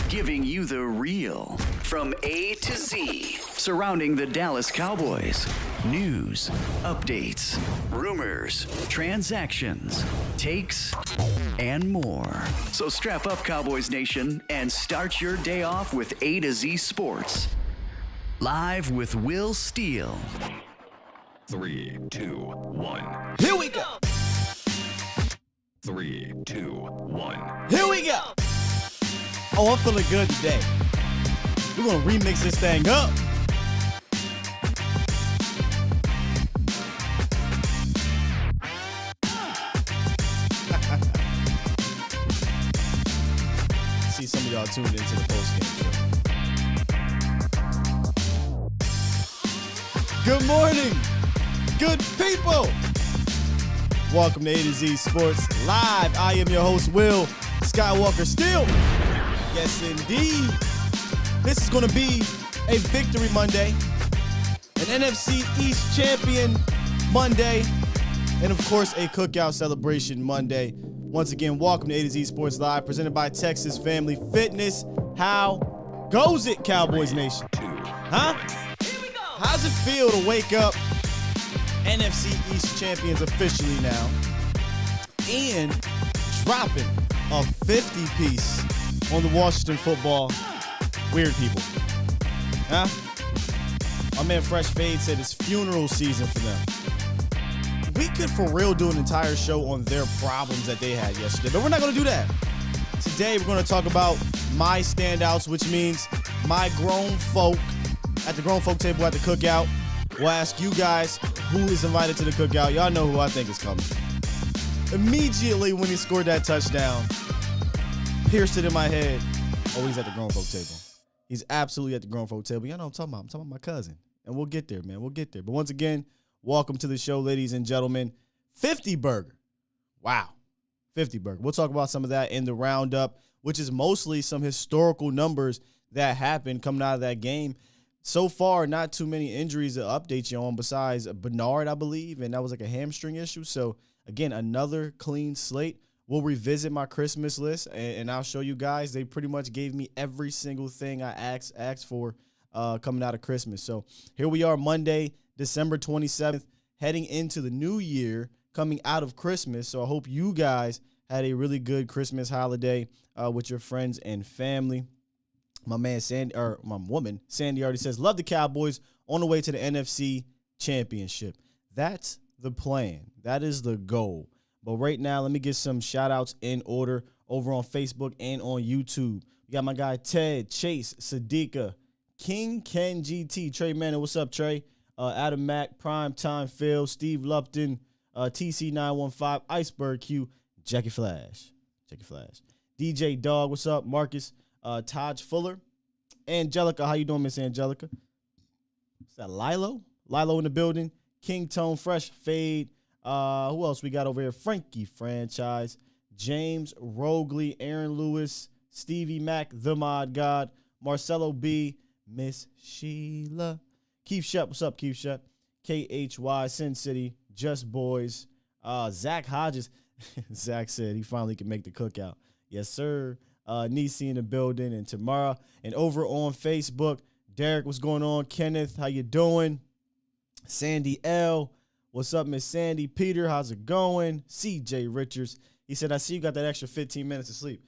giving you the real from A to Z surrounding the Dallas Cowboys. News, updates, rumors, transactions, takes, and more. So strap up, Cowboys Nation, and start your day off with A to Z Sports. Live with Will Steele. 3, 2, 1. Here we go. 3, 2, 1. Here we go. Oh, I'm feeling good today. We're going to remix this thing up. See some of y'all tuned into the postgame show. Good morning, good people. Welcome to A to Z Sports Live. I am your host, Will Skywalker Steele. Yes, indeed. This is going to be a Victory Monday, an NFC East Champion Monday, and of course, a Cookout Celebration Monday. Once again, welcome to A to Z Sports Live, presented by Texas Family Fitness. How goes it, Cowboys Nation? Huh? How's it feel to wake up NFC East champions officially now and dropping a 50-piece on the Washington football weird people? Huh? My man Fresh Fade said it's funeral season for them. We could for real do an entire show on their problems that they had yesterday, but we're not going to do that. Today we're going to talk about my standouts, which means my grown folk at the grown folk table at the cookout. We'll ask you guys who is invited to the cookout. Y'all know who I think is coming. Immediately when he scored that touchdown, pierced it in my head. Oh, he's at the grown folk table. He's absolutely at the grown folk table. Y'all know what I'm talking about. I'm talking about my cousin. And we'll get there, man. We'll get there. But once again, welcome to the show, ladies and gentlemen. 50 burger. Wow. 50 burger. We'll talk about some of that in the roundup, which is mostly some historical numbers that happened coming out of that game. So far, not too many injuries to update you on besides Bernard, I believe, and that was like a hamstring issue. So, again, another clean slate. We'll revisit my Christmas list, and I'll show you guys. They pretty much gave me every single thing I asked for coming out of Christmas. So, here we are, Monday, December 27th, heading into the new year, coming out of Christmas. So, I hope you guys had a really good Christmas holiday with your friends and family. My man Sandy, or my woman Sandy, already says, love the Cowboys on the way to the NFC Championship. That's the plan. That is the goal. But right now, let me get some shout outs in order over on Facebook and on YouTube. We got my guy Ted, Chase, Sadiqa, King Ken GT, Trey Manning. What's up, Trey? Adam Mack, Prime Time Phil, Steve Lupton, TC915, Iceberg Q, Jackie Flash. DJ Dog, what's up? Marcus. Taj Fuller, Angelica, how you doing, Miss Angelica? Is that Lilo? Lilo in the building. King Tone, Fresh Fade. Who else we got over here? Frankie Franchise, James Rogley, Aaron Lewis, Stevie Mack, The Mod God, Marcelo B, Miss Sheila, Keith Shep, what's up, Keith Shep? KHY, Sin City, Just Boys, Zach Hodges. Zach said he finally can make the cookout. Yes, sir. Nisi in the building, and Tamara. And over on Facebook, Derek, what's going on? Kenneth, how you doing? Sandy L, what's up, Miss Sandy? Peter, how's it going? CJ Richards, he said, I see you got that extra 15 minutes of sleep.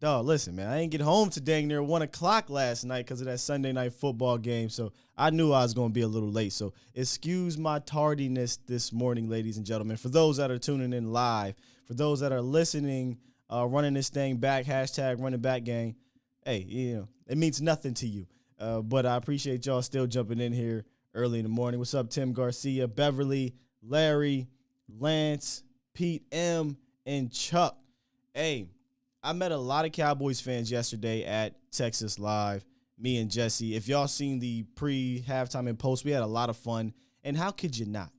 Dog, listen, man, I ain't get home to dang near 1 o'clock last night because of that Sunday night football game, so I knew I was going to be a little late. So excuse my tardiness this morning, ladies and gentlemen. For those that are tuning in live, for those that are listening, running this thing back, hashtag running back gang. Hey, you know, it means nothing to you. But I appreciate y'all still jumping in here early in the morning. What's up, Tim Garcia, Beverly, Larry, Lance, Pete M, and Chuck. Hey, I met a lot of Cowboys fans yesterday at Texas Live, me and Jesse. If y'all seen the pre-halftime and post, we had a lot of fun. And how could you not?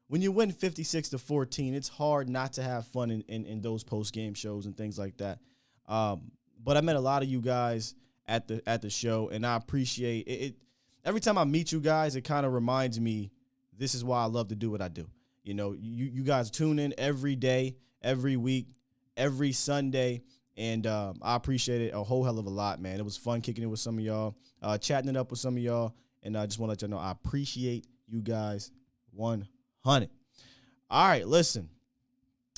When you win 56-14, it's hard not to have fun in those post-game shows and things like that. But I met a lot of you guys at the show, and I appreciate it. Every time I meet you guys, it kind of reminds me this is why I love to do what I do. You know, you guys tune in every day, every week, every Sunday, And I appreciate it a whole hell of a lot, man. It was fun kicking it with some of y'all, chatting it up with some of y'all. And I just want to let y'all know I appreciate you guys 100. All right, listen.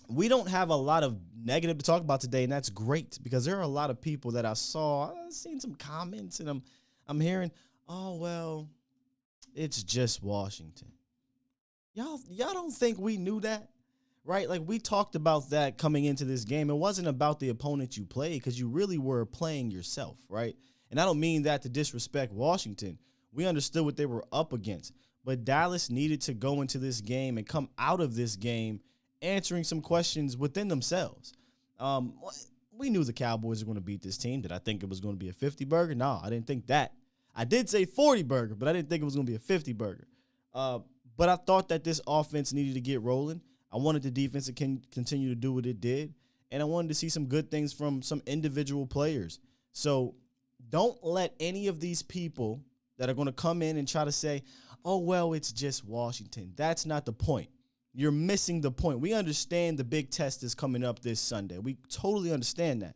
We don't have a lot of negative to talk about today, and that's great because there are a lot of people that I've seen some comments, and I'm hearing, oh, well, it's just Washington. Y'all don't think we knew that, right? Like, we talked about that coming into this game. It wasn't about the opponent you played because you really were playing yourself, right? And I don't mean that to disrespect Washington. We understood what they were up against, but Dallas needed to go into this game and come out of this game answering some questions within themselves. We knew the Cowboys were going to beat this team. Did I think it was going to be a 50 burger? No, I didn't think that. I did say 40 burger, but I didn't think it was going to be a 50 burger. But I thought that this offense needed to get rolling. I wanted the defense to continue to do what it did, and I wanted to see some good things from some individual players. So don't let any of these people that are going to come in and try to say, oh, well, it's just Washington. That's not the point. You're missing the point. We understand the big test is coming up this Sunday. We totally understand that.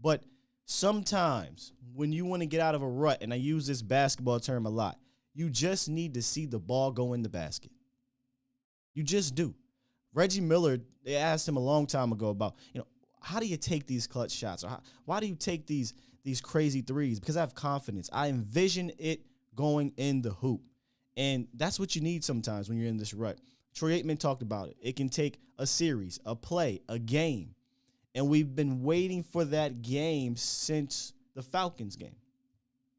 But sometimes when you want to get out of a rut, and I use this basketball term a lot, you just need to see the ball go in the basket. You just do. Reggie Miller, they asked him a long time ago about, how do you take these clutch shots? Or why do you take these crazy threes? Because I have confidence. I envision it going in the hoop. And that's what you need sometimes when you're in this rut. Troy Aikman talked about it. It can take a series, a play, a game. And we've been waiting for that game since the Falcons game.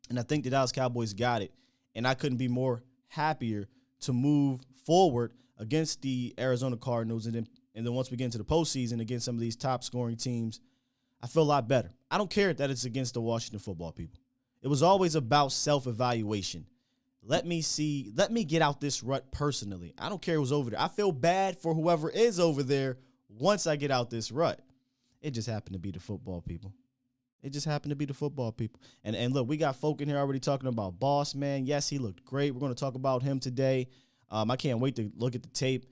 And I think the Dallas Cowboys got it. And I couldn't be more happier to move forward against the Arizona Cardinals. And then once we get into the postseason against some of these top scoring teams, I feel a lot better. I don't care that it's against the Washington football people. It was always about self-evaluation. Let me get out this rut personally. I don't care who's over there. I feel bad for whoever is over there once I get out this rut. It just happened to be the football people. It just happened to be the football people. And look, we got folk in here already talking about Boss Man. Yes, he looked great. We're going to talk about him today. I can't wait to look at the tape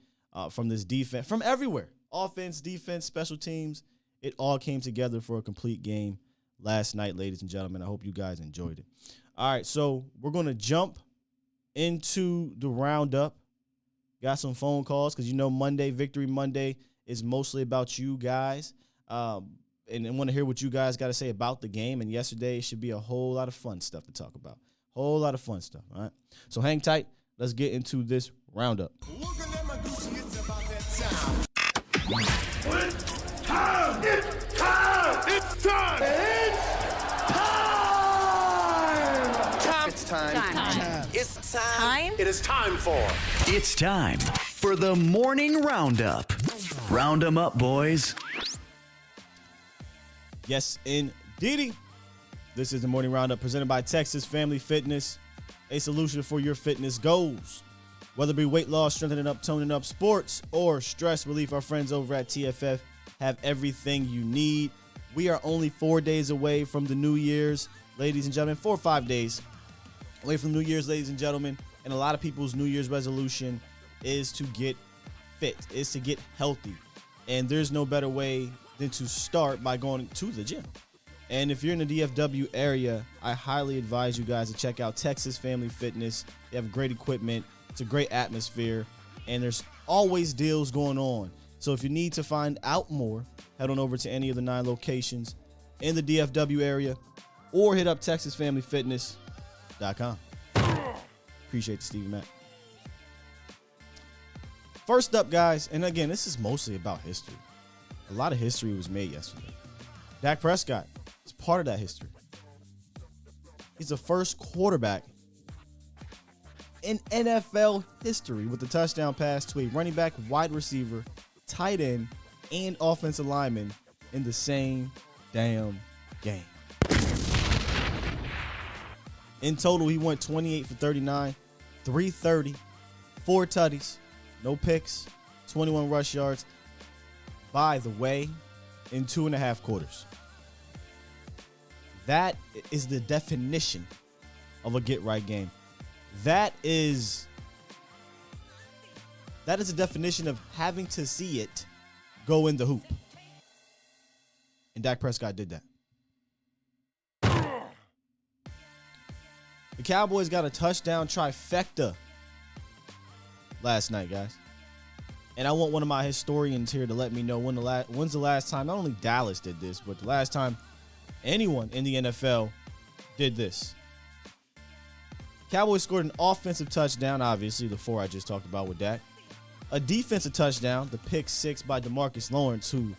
from this defense, from everywhere. Offense, defense, special teams. It all came together for a complete game last night, ladies and gentlemen. I hope you guys enjoyed it. All right, so we're going to jump into the roundup. Got some phone calls because Monday, Victory Monday, is mostly about you guys. And I want to hear what you guys got to say about the game. And yesterday should be a whole lot of fun stuff to talk about. Whole lot of fun stuff, all right? So hang tight. Let's get into this roundup. It's time for the morning roundup. Round 'em up, boys. Yes, indeedy. This is the morning roundup presented by Texas Family Fitness, a solution for your fitness goals. Whether it be weight loss, strengthening up, toning up, sports, or stress relief, our friends over at TFF have everything you need. We are only 4 days away from the New Year's, ladies and gentlemen. 4 or 5 days away from New Year's, ladies and gentlemen. And a lot of people's New Year's resolution is to get fit, is to get healthy. And there's no better way than to start by going to the gym. And if you're in the DFW area, I highly advise you guys to check out Texas Family Fitness. They have great equipment. It's a great atmosphere. And there's always deals going on. So if you need to find out more, head on over to any of the 9 locations in the DFW area or hit up TexasFamilyFitness.com. Appreciate the Stevie Mac. First up, guys, and again, this is mostly about history. A lot of history was made yesterday. Dak Prescott is part of that history. He's the first quarterback in NFL history with a touchdown pass to a running back, wide receiver, tight end, and offensive lineman in the same damn game. In total, he went 28 for 39, 330, 4 tutties, no picks, 21 rush yards. By the way, in 2.5 quarters. That is the definition of a get-right game. That is a definition of having to see it go in the hoop. And Dak Prescott did that. The Cowboys got a touchdown trifecta last night, guys. And I want one of my historians here to let me know when's the last time, not only Dallas did this, but the last time anyone in the NFL did this. Cowboys scored an offensive touchdown, obviously, the 4 I just talked about with Dak. A defensive touchdown, the pick 6 by DeMarcus Lawrence, who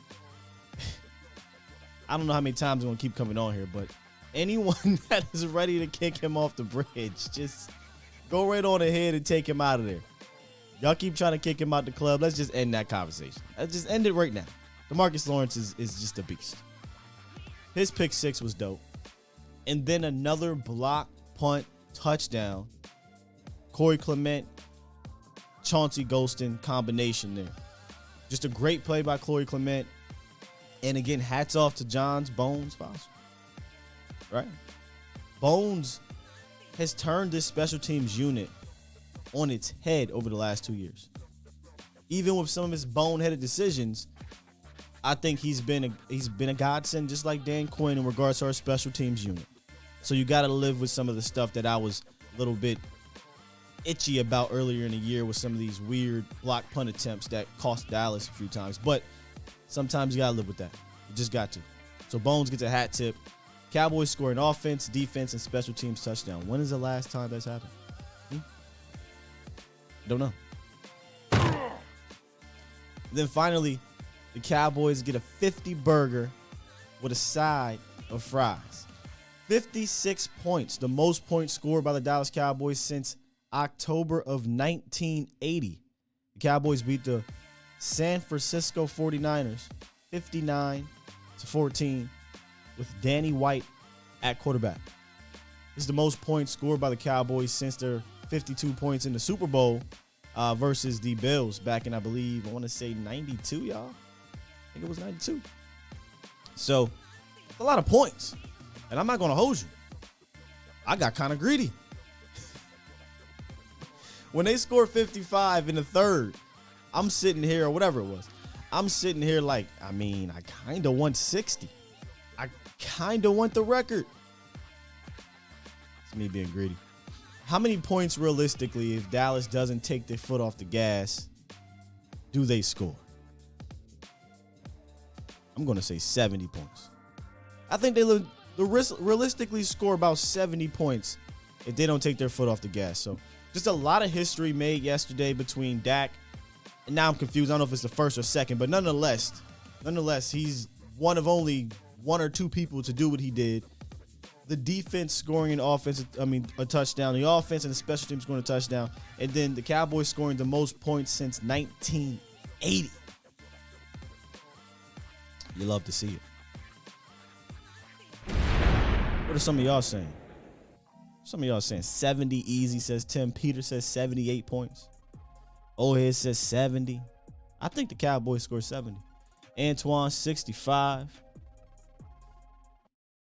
I don't know how many times I'm going to keep coming on here, but anyone that is ready to kick him off the bridge, just go right on ahead and take him out of there. Y'all keep trying to kick him out the club. Let's just end that conversation. Let's just end it right now. DeMarcus Lawrence is just a beast. His pick 6 was dope. And then another block, punt, touchdown. Corey Clement, Chauncey Golston combination there. Just a great play by Corey Clement. And again, hats off to John's Bones Foster. Right? Bones has turned this special teams unit on its head over the last 2 years. Even with some of his boneheaded decisions, I think he's been a godsend, just like Dan Quinn, in regards to our special teams unit. So you got to live with some of the stuff that I was a little bit itchy about earlier in the year with some of these weird block punt attempts that cost Dallas a few times. But sometimes you got to live with that. You just got to. So Bones gets a hat tip. Cowboys score an offense, defense, and special teams touchdown. When is the last time that's happened? Don't know. Then finally, the Cowboys get a 50 burger with a side of fries. 56 points, the most points scored by the Dallas Cowboys since October of 1980. The Cowboys beat the San Francisco 49ers 59-14 with Danny White at quarterback. This is the most points scored by the Cowboys since their 52 points in the Super Bowl versus the Bills back in, I believe, I want to say 92, y'all. I think it was 92. So, it's a lot of points. And I'm not going to hold you. I got kind of greedy. When they scored 55 in the third, I'm sitting here, or whatever it was, I'm sitting here like, I mean, I kind of want 60. I kind of want the record. It's me being greedy. How many points realistically, if Dallas doesn't take their foot off the gas, do they score? I'm going to say 70 points. I think they realistically score about 70 points if they don't take their foot off the gas. So just a lot of history made yesterday between Dak. And now I'm confused. I don't know if it's the first or second, but nonetheless, he's one of only 1 or 2 people to do what he did. The defense scoring an offense, a touchdown. The offense and the special team scoring a touchdown. And then the Cowboys scoring the most points since 1980. You love to see it. What are some of y'all saying? Some of y'all saying 70 easy, says Tim. Peter says 78 points. Ohead says 70. I think the Cowboys score 70. Twan, 65.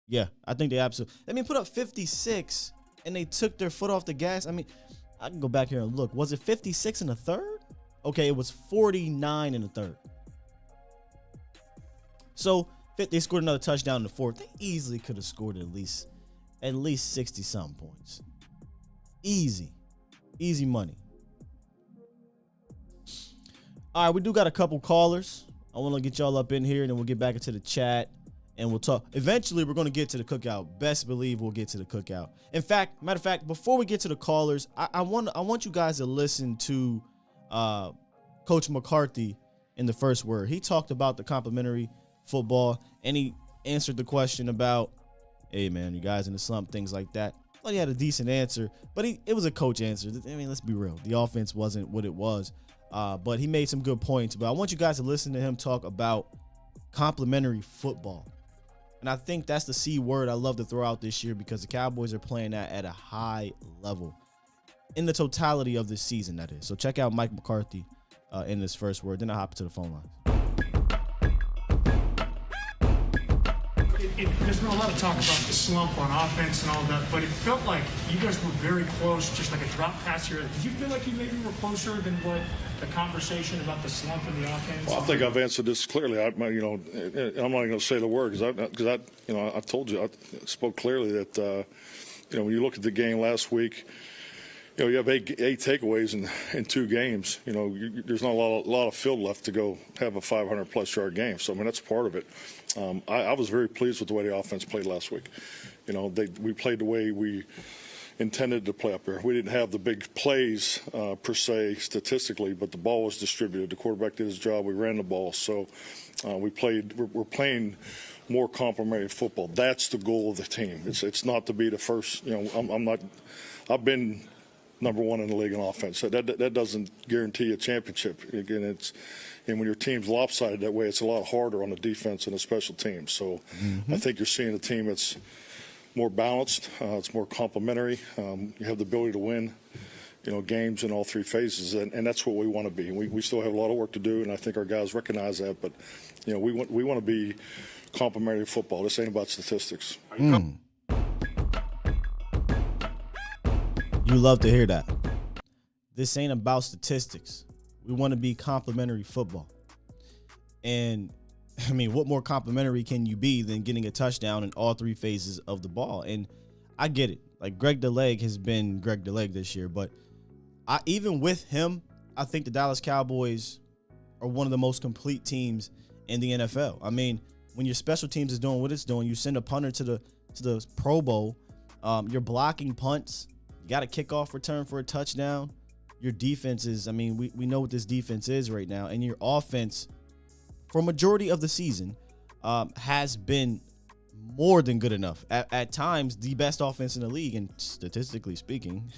Yeah, I think they absolutely. Put up 56, and they took their foot off the gas. I can go back here and look. Was it 56 in the third? Okay, it was 49 in the third. So they scored another touchdown in the fourth. They easily could have scored at least 60-something points. Easy money. All right, we do got a couple callers. I want to get y'all up in here, and then we'll get back into the chat. And we'll talk. Eventually, we're going to get to the cookout. Best believe we'll get to the cookout. Matter of fact, before we get to the callers, I want you guys to listen to Coach McCarthy in the first word. He talked about the complimentary football, and he answered the question about, hey, man, you guys in the slump, things like that. I thought he had a decent answer, but it was a coach answer. Let's be real. The offense wasn't what it was, but he made some good points. But I want you guys to listen to him talk about complimentary football. And I think that's the C word I love to throw out this year because the Cowboys are playing that at a high level in the totality of this season, that is. So check out Mike McCarthy in this first word. Then I'll hop to the phone lines. There's been a lot of talk about the slump on offense and all that, but it felt like you guys were very close, just like a drop pass here. Did you feel like you maybe were closer than what the conversation about the slump in the offense? Well, I think I've answered this clearly. I'm not even going to say the word because I told you, I spoke clearly that when you look at the game last week, you have eight takeaways in 2 games. There's not a lot of field left to go have a 500-plus yard game. So, I mean, that's part of it. I was very pleased with the way the offense played last week. We played the way we intended to play up there. We didn't have the big plays per se statistically, but the ball was distributed. The quarterback did his job. We ran the ball. So we're playing more complementary football. That's the goal of the team. It's not to be the first. I've been number 1 in the league in offense. That doesn't guarantee a championship. Again, and when your team's lopsided that way, it's a lot harder on the defense and the special teams. So I think you're seeing a team that's more balanced. It's more complementary. You have the ability to win, games in all 3 phases, and that's what we want to be. We still have a lot of work to do, and I think our guys recognize that. But we want to be complementary football. This ain't about statistics. You love to hear that. This ain't about statistics. We want to be complimentary football. And, I mean, what more complimentary can you be than getting a touchdown in all 3 phases of the ball? And I get it. Like, Greg DeLeg has been Greg DeLeg this year. But even with him, I think the Dallas Cowboys are one of the most complete teams in the NFL. I mean, when your special teams is doing what it's doing, you send a punter to the Pro Bowl. You're blocking punts. You got a kickoff return for a touchdown. Your defense is, I mean, we know what this defense is right now. And your offense, for a majority of the season, has been more than good enough. At times, the best offense in the league. And statistically speaking,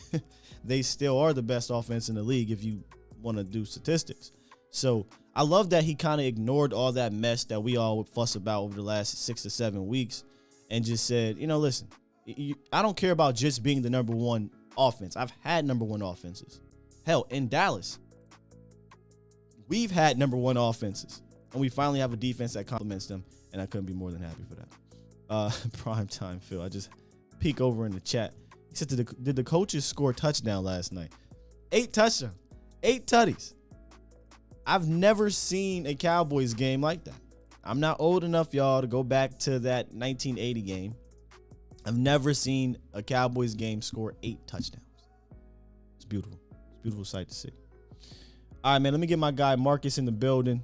they still are the best offense in the league if you want to do statistics. So I love that he kind of ignored all that mess that we all would fuss about over the last 6 to 7 weeks and just said, listen, I don't care about just being the number 1 offense. I've had number 1 offenses. Hell, in Dallas, we've had number 1 offenses, and we finally have a defense that complements them, and I couldn't be more than happy for that. Prime time, Phil. I just peek over in the chat. He said, did the coaches score a touchdown last night? 8 touchdowns, 8 tutties. I've never seen a Cowboys game like that. I'm not old enough, y'all, to go back to that 1980 game. I've never seen a Cowboys game score 8 touchdowns. It's beautiful. It's a beautiful sight to see. All right, man, let me get my guy Marcus in the building.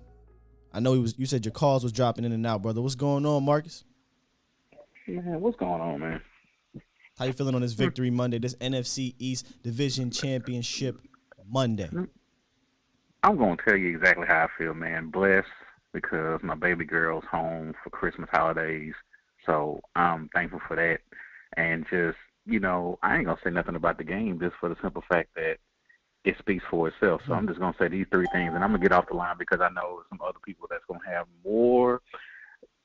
I know you said your calls was dropping in and out, brother. What's going on, Marcus? Man, what's going on, man? How you feeling on this victory Monday, this NFC East Division Championship Monday? I'm going to tell you exactly how I feel, man. Blessed because my baby girl's home for Christmas holidays. So I'm thankful for that. And just, I ain't going to say nothing about the game just for the simple fact that it speaks for itself. So I'm just going to say these 3 things, and I'm going to get off the line because I know some other people that's going to have more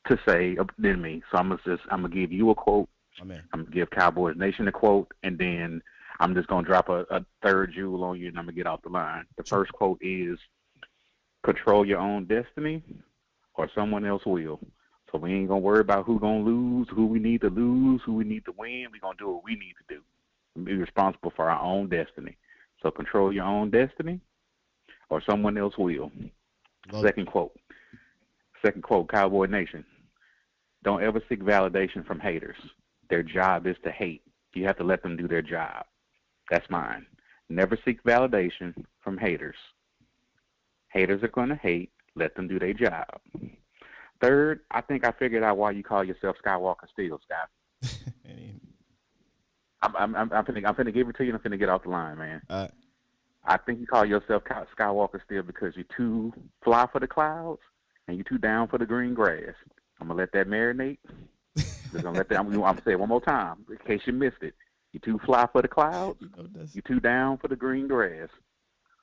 to say than me. So I'm going to give you a quote. Amen. I'm going to give Cowboys Nation a quote, and then I'm just going to drop a third jewel on you, and I'm going to get off the line. The first quote is, control your own destiny or someone else will. So we ain't going to worry about who going to lose, who we need to lose, who we need to win. We're going to do what we need to do. Be responsible for our own destiny. So control your own destiny or someone else will. Second quote, Cowboy Nation. Don't ever seek validation from haters. Their job is to hate. You have to let them do their job. That's mine. Never seek validation from haters. Haters are going to hate. Let them do their job. Third, I think I figured out why you call yourself Skywalker Steel, Scott. I'm finna give it to you, and I'm finna get off the line, man. I think you call yourself Skywalker Steel because you're too fly for the clouds and you're too down for the green grass. I'm gonna let that marinate. I'm gonna say it one more time in case you missed it. You're too fly for the clouds. You're too down for the green grass.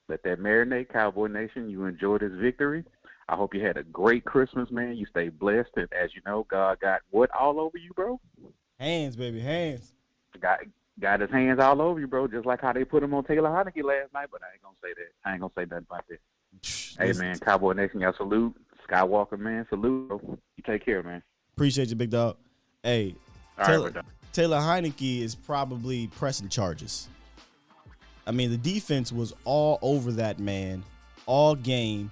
Let that marinate, Cowboy Nation. You enjoy this victory. I hope you had a great Christmas, man. You stay blessed. And as you know, God got what all over you, bro? Hands, baby, hands. Got his hands all over you, bro, just like how they put him on Taylor Heineke last night, but I ain't going to say that. I ain't going to say nothing about that. Hey, man, Cowboy Nation, y'all salute. Skywalker, man, salute, bro. You take care, man. Appreciate you, big dog. Hey, All Taylor, right, Taylor Heineke is probably pressing charges. I mean, the defense was all over that man all game.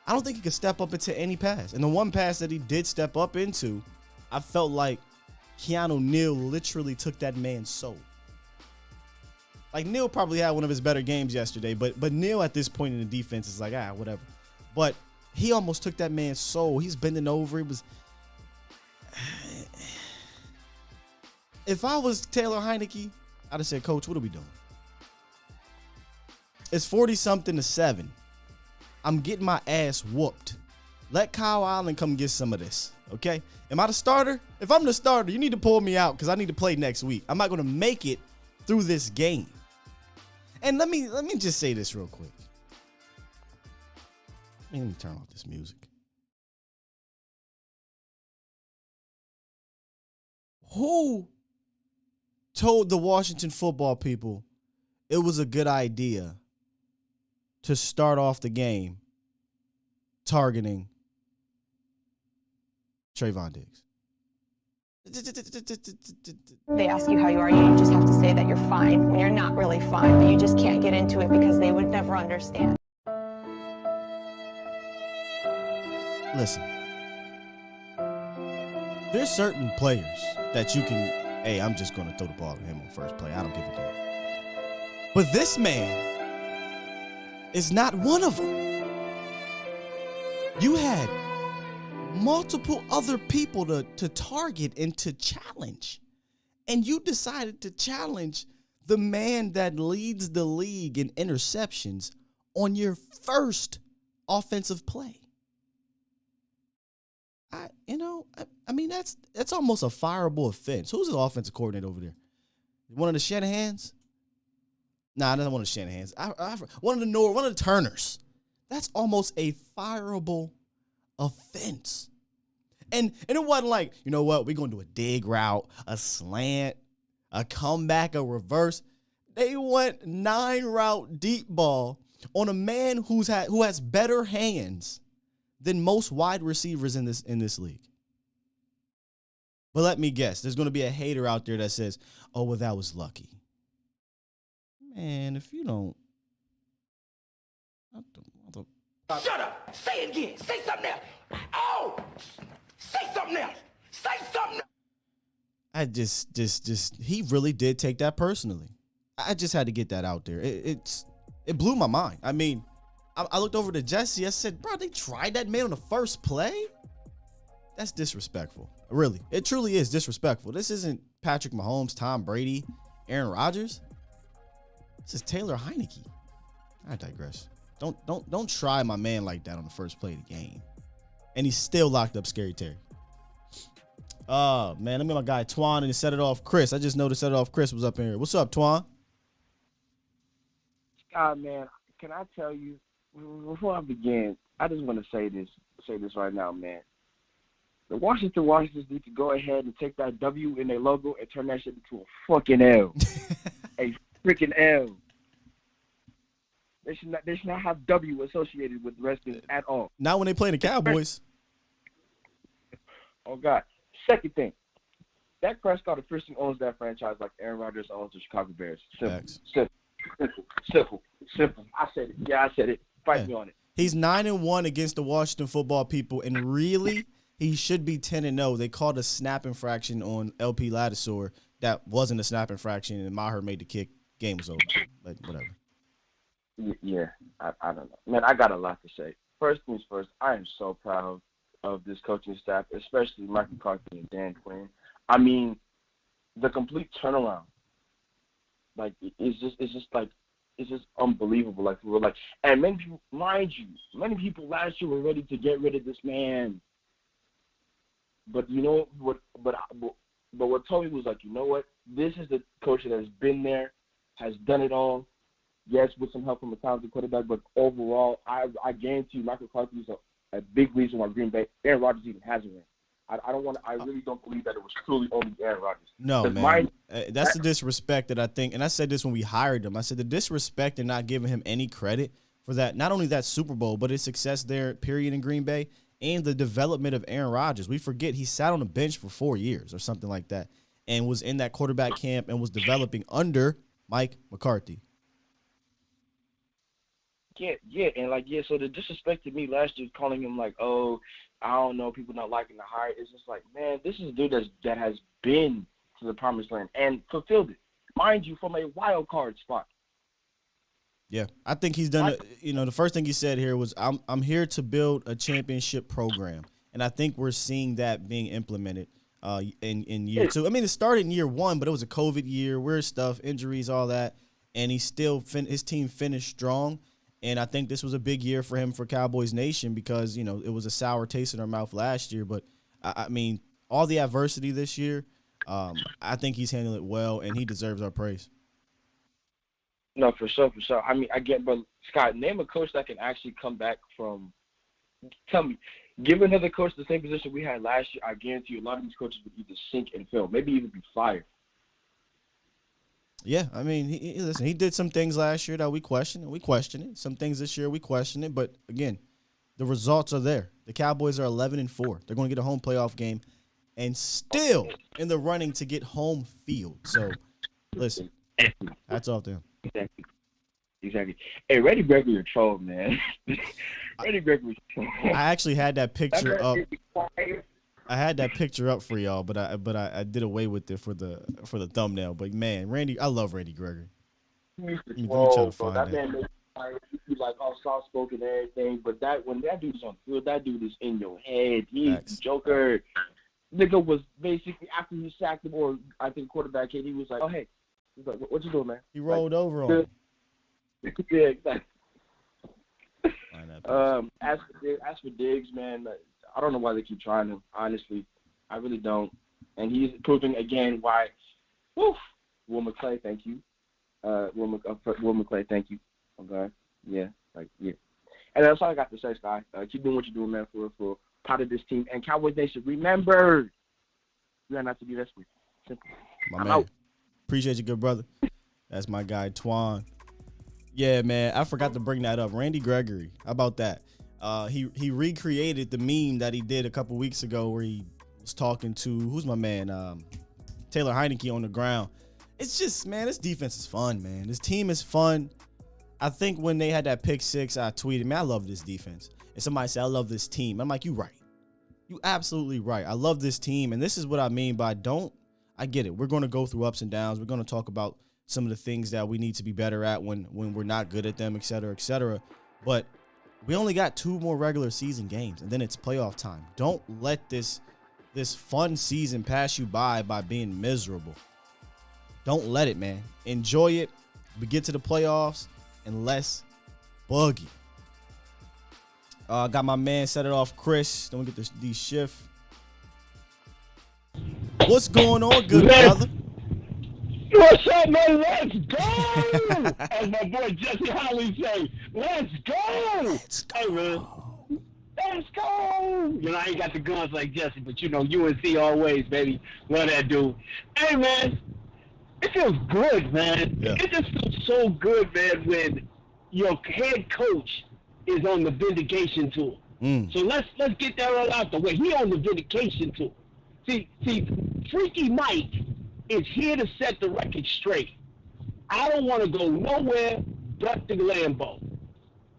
I don't think he could step up into any pass. And the one pass that he did step up into, I felt like Keanu Neal literally took that man's soul. Like, Neal probably had one of his better games yesterday, but Neal at this point in the defense is like, whatever. But he almost took that man's soul. He's bending over. It was. If I was Taylor Heineke, I'd have said, Coach, what are we doing? It's 40-something to 7. I'm getting my ass whooped. Let Kyle Allen come get some of this, okay? Am I the starter? If I'm the starter, you need to pull me out because I need to play next week. I'm not going to make it through this game. And let me just say this real quick. Let me turn off this music. Who told the Washington football people it was a good idea to start off the game targeting Trayvon Diggs? They ask you how you are, you just have to say that you're fine when you're not really fine, but you just can't get into it because they would never understand. Listen, there's certain players that you can, hey, I'm just going to throw the ball to him on first play. I don't give a damn. But this man is not one of them. You had multiple other people to target and to challenge. And you decided to challenge the man that leads the league in interceptions on your first offensive play. I mean, that's almost a fireable offense. Who's the offensive coordinator over there? One of the Shanahans? Nah, not one of the Shanahans. One of the Turners. That's almost a fireable offense. And it wasn't like, you know what, we're going to do a dig route, a slant, a comeback, a reverse. They went 9-route deep ball on a man who has better hands than most wide receivers in this league. But let me guess, there's going to be a hater out there that says, oh, well, that was lucky. Man, if you don't. Shut up. Say it again. Say something else. Oh! Say something else. Say something else. I just, he really did take that personally. I just had to get that out there. It blew my mind. I mean, I looked over to Jesse. I said, bro, they tried that man on the first play? That's disrespectful. Really. It truly is disrespectful. This isn't Patrick Mahomes, Tom Brady, Aaron Rodgers. This is Taylor Heineke. I digress. Don't try my man like that on the first play of the game. And he's still locked up Scary Terry. Oh, man. Let me my guy Twan and he set it off Chris. I just noticed set it off Chris was up in here. What's up, Twan? Man, can I tell you, before I begin, I just want to say this right now, man. The Washingtons need to go ahead and take that W in their logo and turn that shit into a fucking L. A freaking L. They should not have W associated with wrestling at all. Not when they play the Cowboys. Oh, God. Second thing, Dak Prescott officially owns that franchise like Aaron Rodgers owns the Chicago Bears. Simple. I said it. Yeah, I said it. Fight me on it. He's 9-1 against the Washington football people, and really, he should be 10-0. They called a snap infraction on LP Ladisor. That wasn't a snap infraction, and Maher made the kick. Game was over. But whatever. Yeah, I don't know. Man, I got a lot to say. First things first, I am so proud of this coaching staff, especially Mike McCarthy and Dan Quinn. I mean, the complete turnaround. Like, it's just unbelievable. Like, we were like, and many people, mind you, many people last year were ready to get rid of this man. But you know what? But what Tony was like, you know what? This is the coach that has been there, has done it all. Yes, with some help from a talented quarterback, but overall, I guarantee you, Michael McCarthy is a big reason why Green Bay, Aaron Rodgers even has a ring. I really don't believe that it was truly only Aaron Rodgers. No, man. That's the disrespect that I think, and I said this when we hired him. I said the disrespect and not giving him any credit for that, not only that Super Bowl, but his success there, period, in Green Bay, and the development of Aaron Rodgers. We forget he sat on the bench for 4 years or something like that and was in that quarterback camp and was developing under Mike McCarthy. Yeah, and so the disrespect to me last year, calling him like, oh, I don't know, people not liking the hire. It's just like, man, this is a dude that has been to the promised land and fulfilled it, mind you, from a wild card spot. Yeah, I think he's done it. You know, the first thing he said here was, I'm here to build a championship program, and I think we're seeing that being implemented in year 2. I mean, it started in year 1, but it was a COVID year, weird stuff, injuries, all that, and he still his team finished strong. And I think this was a big year for him for Cowboys Nation because, you know, it was a sour taste in our mouth last year. But, I mean, all the adversity this year, I think he's handled it well, and he deserves our praise. No, for sure. I mean, I get, but, Scott, name a coach that can actually come back from – tell me, give another coach the same position we had last year, I guarantee you a lot of these coaches would either sink and fail, maybe even be fired. Yeah, I mean, he did some things last year that we questioned, and we questioned it. Some things this year we questioned it, but again, the results are there. The Cowboys are 11-4. They're going to get a home playoff game, and still in the running to get home field. So, listen, hats off to him. Exactly. Hey, Reddy Gregory a troll, man. Reddy Gregory a troll. I actually had that picture up. I had that picture up for y'all, but I did away with it for the thumbnail. But man, I love Randy Gregory. Let me try to find that. Man makes you like all soft spoken and everything, but when that dude is on field, that dude is in your head. He's the Joker. Nigga was basically after you sacked him, or I think quarterback hit, he was like, "Oh hey," he's like, "What you doing, man?" He rolled over on him. Yeah, exactly. As for Diggs, man. I don't know why they keep trying him, honestly. I really don't. And he's proving again why, Will McClay, thank you. Will McClay, thank you. Okay. Yeah. And that's all I got to say, Sky. Keep doing what you're doing, man, for part of this team. And Cowboys Nation, remember, we are not to be desperate. Simple. My man. Appreciate you, good brother. That's my guy, Twan. Yeah, man, I forgot to bring that up. Randy Gregory. How about that? He recreated the meme that he did a couple weeks ago where he was talking to, who's my man, Taylor Heineke on the ground. It's just, man, this defense is fun, man. This team is fun. I think when they had that pick 6, I tweeted, man, I love this defense. And somebody said, I love this team. I'm like, you right. You absolutely right. I love this team. And this is what I mean by I get it. We're going to go through ups and downs. We're going to talk about some of the things that we need to be better at when we're not good at them, et cetera, et cetera. But we only got 2 more regular season games, and then it's playoff time. Don't let this fun season pass you by being miserable. Don't let it, man. Enjoy it. We get to the playoffs, and let's buggy. Got my man set it off, Chris. Don't get these shift. What's going on, good brother? What's up, man? Let's go! As my boy Jesse Holly say, let's go! Hey, man. Let's go! You know, I ain't got the guns like Jesse, but, you know, UNC always, baby. Love that dude. Hey, man, it feels good, man. Yeah. It just feels so good, man, when your head coach is on the vindication tour. So let's get that all out the way. He on the vindication tour. See, Freaky Mike is here to set the record straight. I don't want to go nowhere but the Lambeau.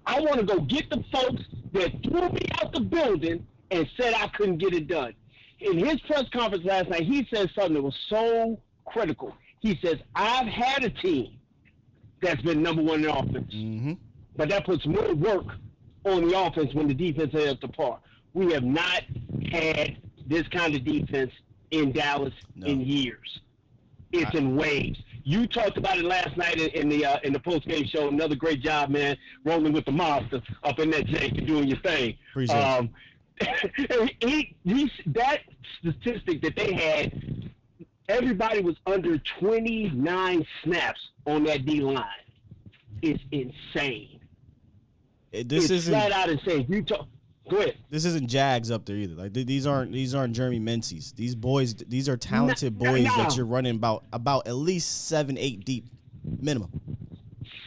I want to go get the folks that threw me out the building and said I couldn't get it done. In his press conference last night, he said something that was so critical. He says, I've had a team that's been number 1 in offense, but that puts more work on the offense when the defense is up to par. We have not had this kind of defense in Dallas in years. It's in waves. You talked about it last night in the post-game show. Another great job, man, rolling with the monster up in that jank and doing your thing. Appreciate that statistic that they had, everybody was under 29 snaps on that D-line. It's insane. This it's flat out insane. Go ahead. This isn't Jags up there either. Like these aren't Jeremy Menzies. These boys, these are talented boys that you're running about at least 7-8 deep minimum.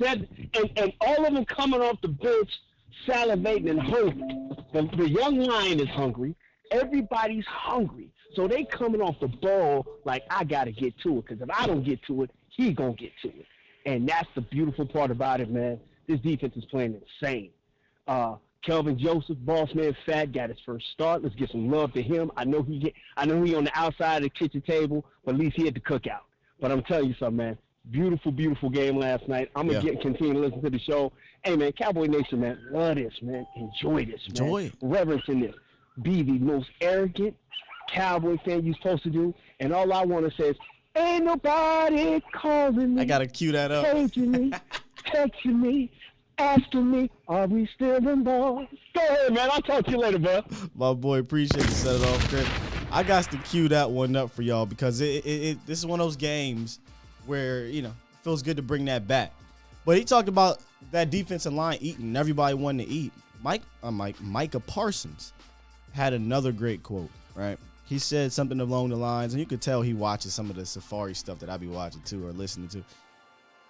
And all of them coming off the bench salivating and hungry. The young lion is hungry. Everybody's hungry. So they coming off the ball like, I got to get to it, because if I don't get to it, he going to get to it. And that's the beautiful part about it, man. This defense is playing insane. Kelvin Joseph, boss man Fat, got his first start. Let's give some love to him. I know he on the outside of the kitchen table, but at least he had the cookout. But I'm telling you something, man. Beautiful, beautiful game last night. I'm going to continue to listen to the show. Hey, man, Cowboy Nation, man, love this, man. Enjoy this, man. Enjoy it. Reverence in this. Be the most arrogant Cowboy fan you're supposed to do. And all I want to say is, ain't nobody calling me. I got to cue that up. Paging me, texting me, asking me, are we still involved? Go ahead, man. I'll talk to you later, bro. My boy, appreciate you set it off, Chris. I got to cue that one up for y'all because this is one of those games where, it feels good to bring that back. But he talked about that defensive line eating. Everybody wanted to eat. Micah Parsons had another great quote, right? He said something along the lines, and you could tell he watches some of the Safari stuff that I be watching too or listening to.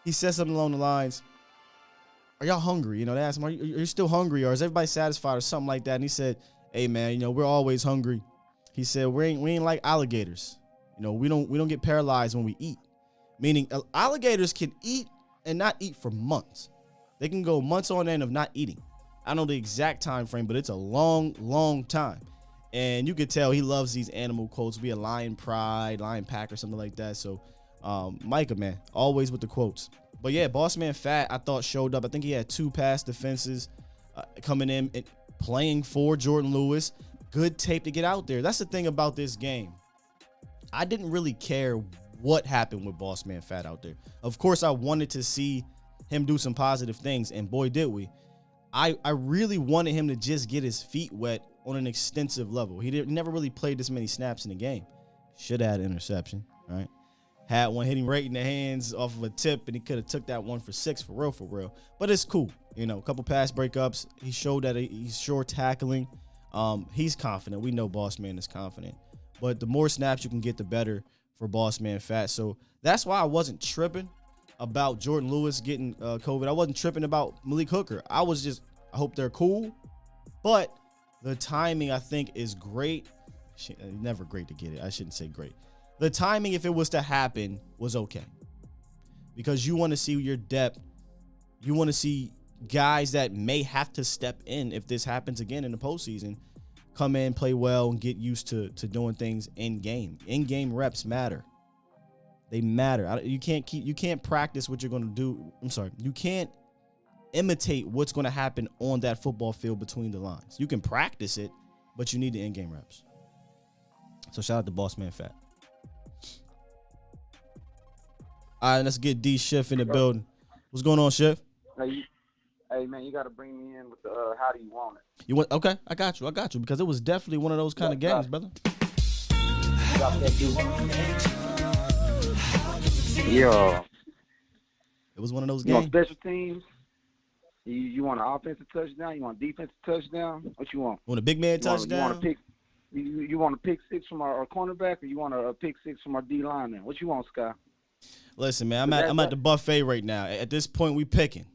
He said something along the lines, are y'all hungry? They asked him, are you still hungry, or is everybody satisfied, or something like that? And he said, hey, man, we're always hungry. He said, we ain't like alligators. We don't get paralyzed when we eat. Meaning alligators can eat and not eat for months. They can go months on end of not eating. I don't know the exact time frame, but it's a long, long time. And you could tell he loves these animal quotes, be a lion pride, lion pack, or something like that. So Micah, man, always with the quotes. But yeah, boss man Fat, I thought showed up. I think he had 2 pass defenses coming in and playing for Jordan Lewis. Good tape to get out there. That's the thing about this game. I didn't really care what happened with boss man Fat out there. Of course, I wanted to see him do some positive things, and boy, did we. I really wanted him to just get his feet wet on an extensive level. He never really played this many snaps in the game. Should have had an interception, right? Had one hitting right in the hands off of a tip, and he could have took that one for 6 for real. But it's cool. A couple pass breakups. He showed that he's sure tackling. He's confident. We know boss man is confident. But the more snaps you can get, the better for boss man Fat. So that's why I wasn't tripping about Jordan Lewis getting COVID. I wasn't tripping about Malik Hooker. I hope they're cool. But the timing, I think, is great. Never great to get it. I shouldn't say great. The timing, if it was to happen, was okay. Because you want to see your depth. You want to see guys that may have to step in if this happens again in the postseason, come in, play well, and get used to doing things in game. In-game reps matter. They matter. You can't practice what you're going to do. I'm sorry. You can't imitate what's going to happen on that football field between the lines. You can practice it, but you need the in-game reps. So shout out to boss man Fat. All right, let's get D Schiff in the building. What's going on, Schiff? Hey, man, you got to bring me in with the how do you want it? You want? Okay, I got you, because it was definitely one of those kind of games, brother. Yeah. It was one of those You want games. special teams? You want an offensive touchdown? You want a defensive touchdown? What you want? Want a big man touchdown? You want a pick 6 from our cornerback, or you want a pick 6 from our D lineman? What you want, Scott? Listen, man, I'm at the buffet right now. At this point, we picking.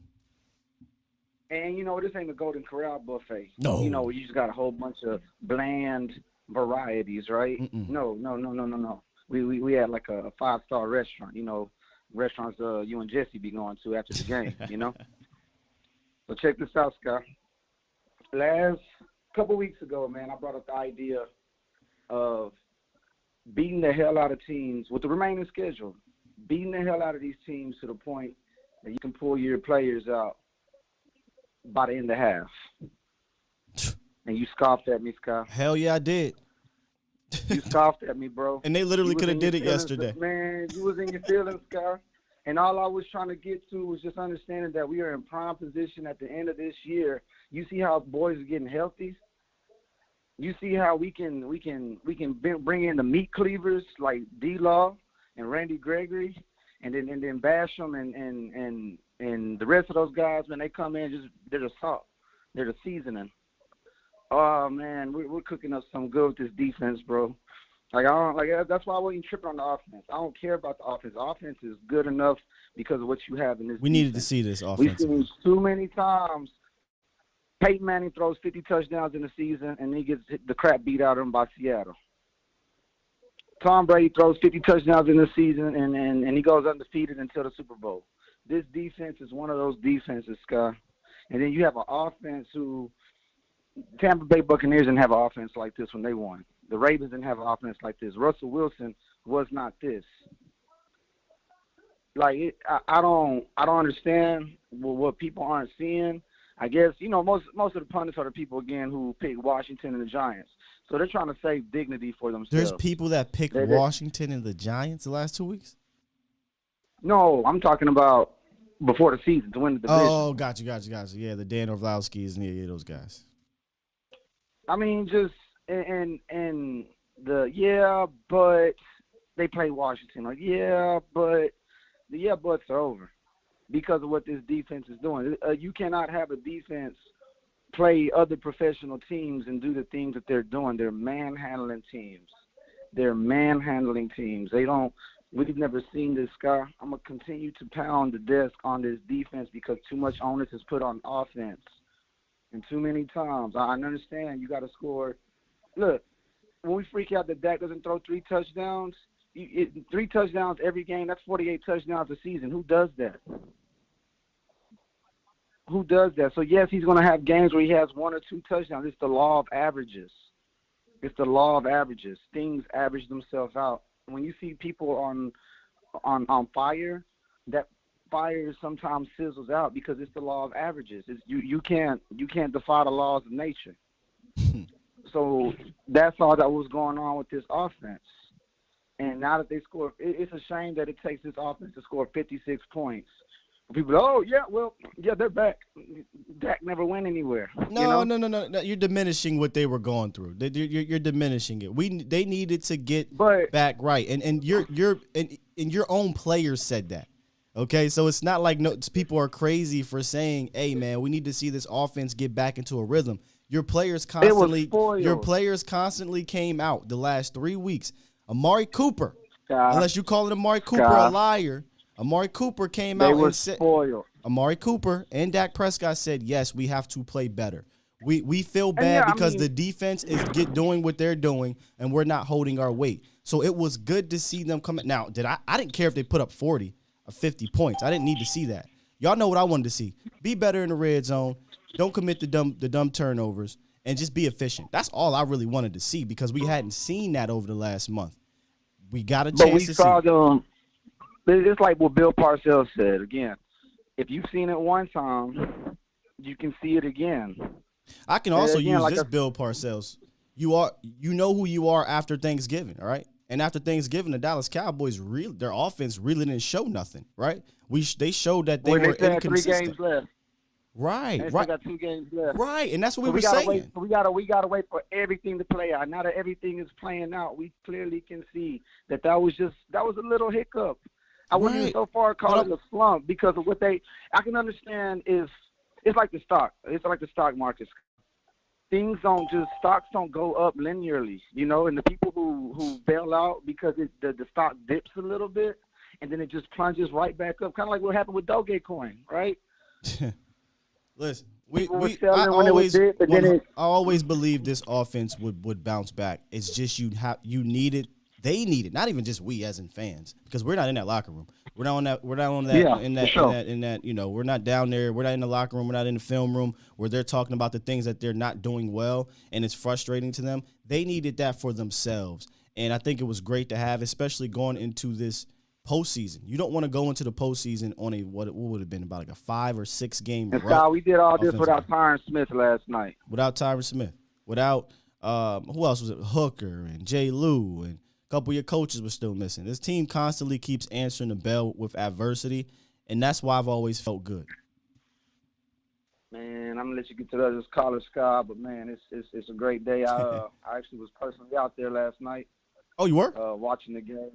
And this ain't a Golden Corral buffet. No. You just got a whole bunch of bland varieties, right? Mm-mm. No. We had like a 5-star restaurant. Restaurants you and Jesse be going to after the game. So check this out, Scott. Last couple weeks ago, man, I brought up the idea of beating the hell out of teams with the remaining schedule. Beating the hell out of these teams to the point that you can pull your players out by the end of half. And you scoffed at me, Scott. Hell yeah, I did. You scoffed at me, bro. And they literally could have did it yesterday. Man, you was in your feelings, Scott. And all I was trying to get to was just understanding that we are in prime position at the end of this year. You see how boys are getting healthy. You see how we can bring in the meat cleavers like D-Law and Randy Gregory, and then Basham and the rest of those guys, when they come in, they're the salt, they're the seasoning. Oh man, we're cooking up some good with this defense, bro. That's why I wasn't tripping on the offense. I don't care about the offense. The offense is good enough because of what you have in this. We needed to see this offense. We've seen too many times Peyton Manning throws 50 touchdowns in the season, and he gets the crap beat out of him by Seattle. Tom Brady throws 50 touchdowns in the season, and he goes undefeated until the Super Bowl. This defense is one of those defenses, Scott. And then you have an offense who Tampa Bay Buccaneers didn't have an offense like this when they won. The Ravens didn't have an offense like this. Russell Wilson was not this. Like I don't understand what people aren't seeing. I guess most of the pundits are the people again who pick Washington and the Giants. So they're trying to save dignity for themselves. There's people that picked Washington and the Giants the last 2 weeks? No, I'm talking about before the season to win the division. Oh, gotcha. Yeah, the Dan Orlovskis and yeah, those guys. I mean, just but they play Washington. Like, but the buts are over because of what this defense is doing. You cannot have a defense play other professional teams and do the things that they're doing. They're manhandling teams. We've never seen this, guy. I'm going to continue to pound the desk on this defense because too much onus is put on offense. And too many times. I understand you got to score. Look, when we freak out that Dak doesn't throw 3 touchdowns, 3 touchdowns every game, that's 48 touchdowns a season. Who does that? So, yes, he's going to have games where he has 1 or 2 touchdowns. It's the law of averages. Things average themselves out. When you see people on fire, that fire sometimes sizzles out because it's the law of averages. You can't defy the laws of nature. So that's all that was going on with this offense. And now that they score, it's a shame that it takes this offense to score 56 points. People, they're back. Dak never went anywhere. No. You're diminishing what they were going through. You're diminishing it. They needed to get back right, and your own players said that. Okay, so it's not like people are crazy for saying, "Hey, man, we need to see this offense get back into a rhythm." Your players constantly came out the last 3 weeks. Amari Cooper, unless you call it Amari Cooper a liar. Amari Cooper came out and said, Amari Cooper and Dak Prescott said, yes, we have to play better. We feel bad because the defense is doing what they're doing, and we're not holding our weight. So it was good to see them come. Now, I didn't care if they put up 40 or 50 points. I didn't need to see that. Y'all know what I wanted to see. Be better in the red zone. Don't commit the dumb turnovers, and just be efficient. That's all I really wanted to see because we hadn't seen that over the last month. We got a chance to see. It's like what Bill Parcells said. Again, if you've seen it one time, you can see it again. I can also use this Bill Parcells. You know who you are after Thanksgiving, all right? And after Thanksgiving, the Dallas Cowboys their offense really didn't show nothing, right? They showed that they were inconsistent. 3 games left. Right. They still got 2 games left. Right, and that's what we were saying. We gotta wait for everything to play out. Now that everything is playing out, we clearly can see that was a little hiccup. I wouldn't even so far call it a slump because of what I can understand is it's like the stock. It's like the stock market. Stocks don't go up linearly, and the people who bail out because the stock dips a little bit and then it just plunges right back up, kind of like what happened with Dogecoin, right? Listen, I always believed this offense would bounce back. It's just they need it, not even just we as in fans, because we're not in that locker room. We're not on that. We're not down there. We're not in the locker room. We're not in the film room where they're talking about the things that they're not doing well, and it's frustrating to them. They needed that for themselves, and I think it was great to have, especially going into this postseason. You don't want to go into the postseason on what would have been about like a 5 or 6 game. And Scott, we did all this without Tyron Smith last night. Without Tyron Smith. Without who else was it? Hooker and Jay Lou and a couple of your coaches were still missing. This team constantly keeps answering the bell with adversity, and that's why I've always felt good. Man, I'm gonna let you get to the other caller, Scott, but man, it's a great day. I actually was personally out there last night. Oh, you were? Watching the game.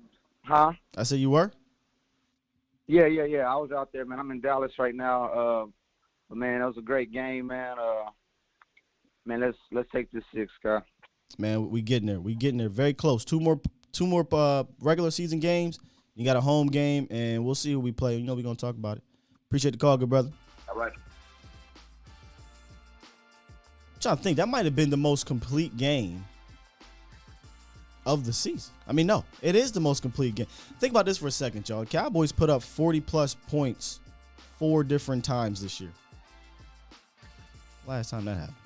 Huh? I said you were? Yeah. I was out there, man. I'm in Dallas right now. But man, that was a great game, man. Man, let's take this 6, Scott. Man, we getting there. We getting there. Very close. Two more regular season games. You got a home game, and we'll see who we play. We're gonna talk about it. Appreciate the call, good brother. All right. trying to think. That might have been the most complete game of the season. I mean, no, it is the most complete game. Think about this for a second, y'all. Cowboys put up 40-plus points 4 different times this year. Last time that happened.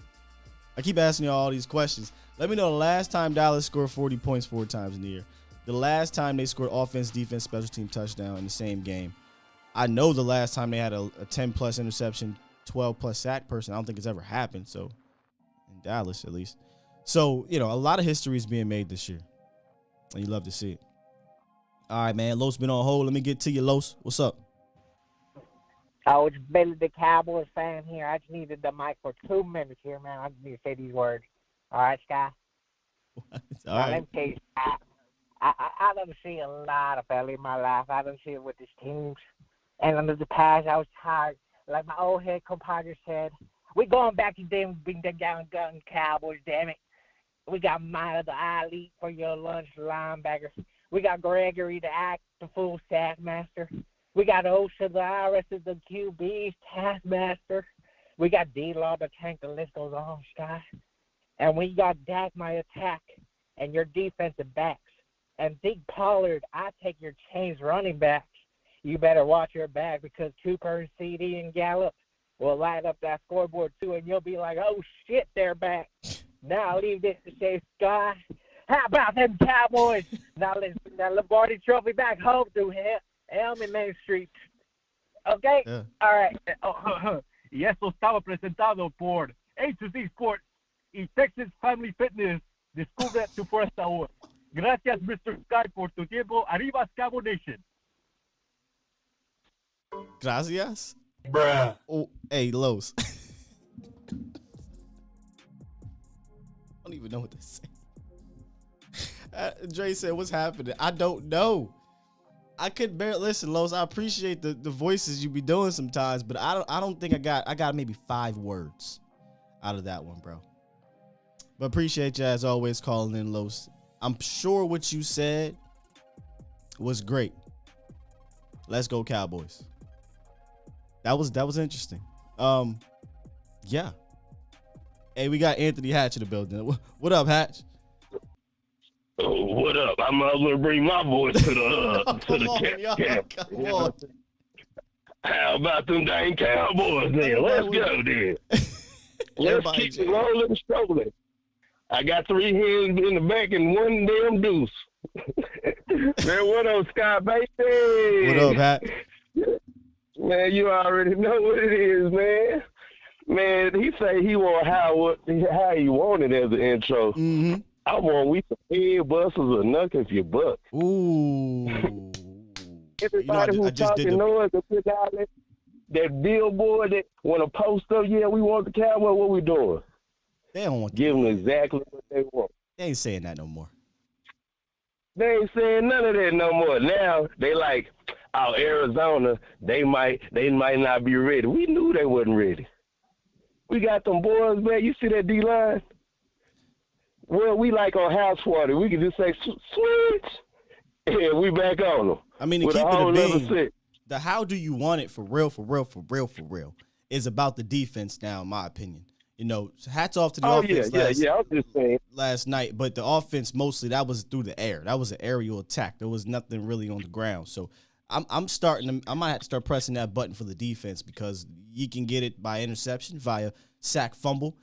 I keep asking y'all all these questions. Let me know the last time Dallas scored 40 points 4 times in the year. The last time they scored offense, defense, special team touchdown in the same game. I know the last time they had a 10-plus interception, 12-plus sack person. I don't think it's ever happened, so in Dallas at least. So, a lot of history is being made this year, and you love to see it. All right, man. Los been on hold. Let me get to you, Los. What's up? Oh, it's Billy the Cowboys fan here. I just needed the mic for 2 minutes here, man. I just need to say these words. All right, Sky? All right. Let me tell you, I done see a lot of failure in my life. I done see it with these teams. And under the past, I was tired. Like my old head compadre said, we going back to them being the gun Cowboys, damn it. We got Micah the elite for your lunch linebackers. We got Gregory the full staff master. We got OSHA the IRS the QB's taskmaster. We got D-Law the tank. The list goes on, Sky. And we got Dak my attack and your defensive backs. And Zeke Pollard, I take your chains running backs. You better watch your back because Cooper, CD, and Gallup will light up that scoreboard too, and you'll be like, oh, shit, they're back. Now leave this to say, Sky. How about them Cowboys? Now let's bring that Lombardi Trophy back home through Elm and Main Street. Okay? Yeah. All right. Y esto estaba presentado por A2Z Sports y Texas Family Fitness. Descubre tu fuerza hoy. Gracias, Mr. Sky, por tu tiempo. Arriba, Cowboy Nation. Gracias. Bruh. Oh, hey, Los. I don't even know what to say. Dre said, what's happening? I don't know. I could barely listen, Los. I appreciate the voices you be doing sometimes, but I don't think I got maybe 5 words out of that one, bro. But appreciate you as always calling in, Los. I'm sure what you said was great. Let's go Cowboys. That was interesting. Yeah. Hey, we got Anthony Hatch in the building. What up, Hatch? Oh, what up? I might as well bring my voice to the camp. Come on. How about them dang Cowboys then? Let's go then. Let's keep it rolling and strolling. I got 3 hens in the back and 1 damn deuce. Man, what up, Sky Baby? What up, Hat? Man, you already know what it is, man. Man, he say he want how he wanted as an intro. Mm-hmm. I want we some head busters or knuck if you buck. Ooh. Everybody who's talking noise and put out that billboard that want to post up, yeah, we want the Cowboy, what we doing? They don't want give them exactly what they want. They ain't saying that no more. They ain't saying none of that no more. Now they like, oh, Arizona, they might not be ready. We knew they wasn't ready. We got them boys, man. You see that D-line? Well, we like on house party. We can just say, switch, and we back on them. I mean, to with keep a it whole a nother being, set. the how do you want it for real is about the defense now, in my opinion. You know, hats off to the offense I was just saying. last night, but the offense mostly, that was through the air. That was an aerial attack. There was nothing really on the ground. So I might have to start pressing that button for the defense because you can get it by interception, via sack, fumble.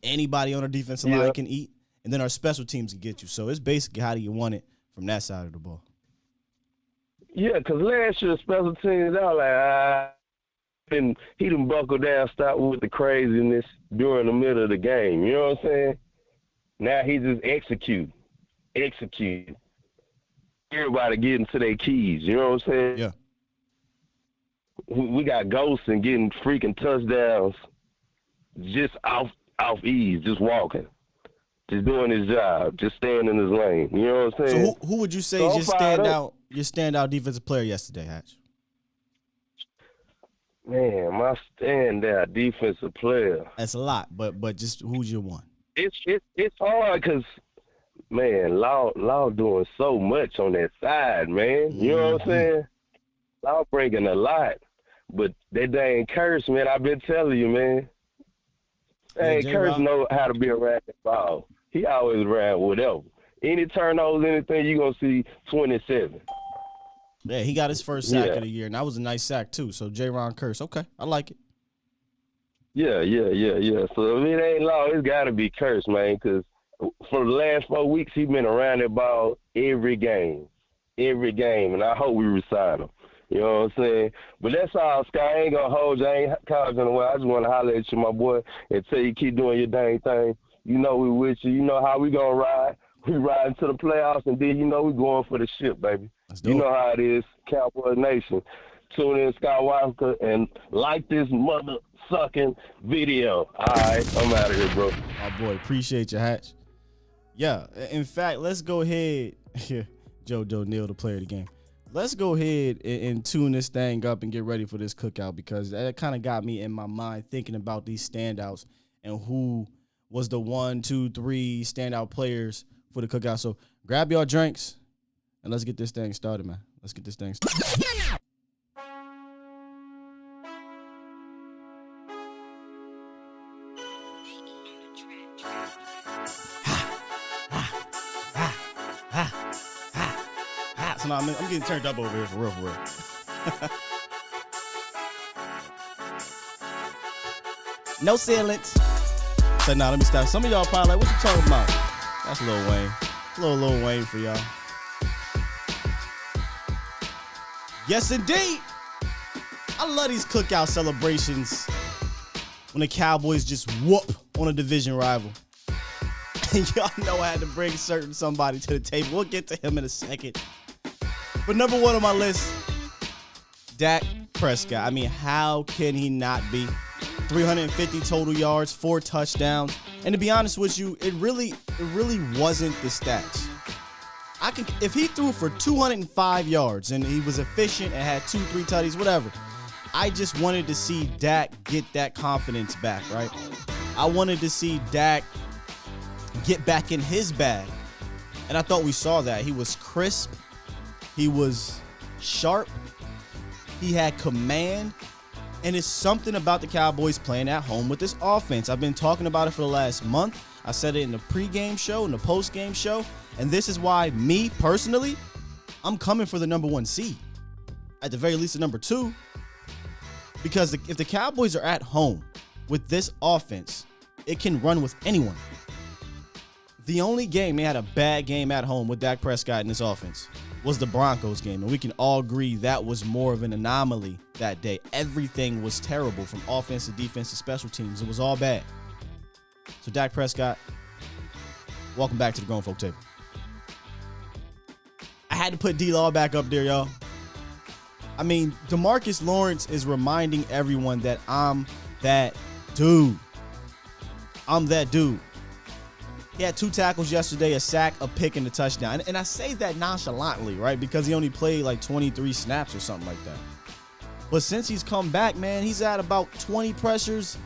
Anybody on our defensive line can eat, and then our special teams can get you. So it's basically how do you want it from that side of the ball. Yeah, because last year special teams, I was like, and he done buckled down, stop with the craziness during the middle of the game. You know what I'm saying? Now he just execute. Everybody getting to their keys. You know what I'm saying? Yeah. We got ghosts and getting freaking touchdowns just off ease, just walking, just doing his job, just staying in his lane. You know what I'm saying? So who would you say is your standout defensive player yesterday, Hatch? Man, my standout defensive player. That's a lot, but just who's your one? It's hard because, man, Law doing so much on that side, man. You know what I'm saying? Law bringing a lot, but that dang curse, man, I've been telling you, man. Hey, Yeah, Curtis J-Rock. know how to be around the ball. He always around whatever. Any turnovers, anything, you going to see 27. Yeah, he got his first sack Yeah. of the year, and that was a nice sack too. So J-Ron Curse, okay, I like it. Yeah. So if it ain't law, it's got to be Curtis, man, because for the last 4 weeks, he been around that ball every game, and I hope we resign him. You know what I'm saying? But that's all, Scott. I ain't going to hold you. I ain't calling you in a while. I just want to holler at you, my boy, and tell you keep doing your dang thing. You know we with you. You know how we going to ride. We riding to the playoffs, and then you know we going for the ship, baby. You know how it is, Cowboys Nation. Tune in, Skywalker, and like this mother-sucking video. All right, I'm out of here, bro. My boy, appreciate your Hatch. Yeah, in fact, let's go ahead. Joe Neal, the player of the game. Let's go ahead and tune this thing up and get ready for this cookout, because that kind of got me in my mind thinking about these standouts and who was the 1, 2, 3 standout players for the cookout. So grab your drinks and let's get this thing started, man. Let's get this thing started. So now I'm getting turned up over here for real. No ceilings. So now let me stop. Some of y'all probably like, what you talking about? That's Lil Wayne. Lil Wayne for y'all. Yes, indeed. I love these cookout celebrations when the Cowboys just whoop on a division rival. And y'all know I had to bring somebody to the table. We'll get to him in a second. But number one on my list, Dak Prescott. I mean, how can he not be? 350 total yards, 4 touchdowns. And to be honest with you, it really wasn't the stats. If he threw for 205 yards and he was efficient and had 2-3 tutties, whatever, I just wanted to see Dak get that confidence back, right? I wanted to see Dak get back in his bag. And I thought we saw that. He was crisp. He was sharp. He had command. And it's something about the Cowboys playing at home with this offense. I've been talking about it for the last month. I said it in the pregame show, in the postgame show. And this is why, me personally, I'm coming for the number 1 seed. At the very least, the number 2. Because if the Cowboys are at home with this offense, it can run with anyone. The only game they had a bad game at home with Dak Prescott in this offense was the Broncos game. And we can all agree that was more of an anomaly that day. Everything was terrible from offense to defense to special teams. It was all bad. So Dak Prescott, welcome back to the Grown Folk Table. I had to put D-Law back up there, y'all. I mean, DeMarcus Lawrence is reminding everyone that I'm that dude. I'm that dude. He had 2 tackles yesterday, a sack, a pick, and a touchdown. And I say that nonchalantly, right? Because he only played like 23 snaps or something like that. But since he's come back, man, he's at about 20 pressures,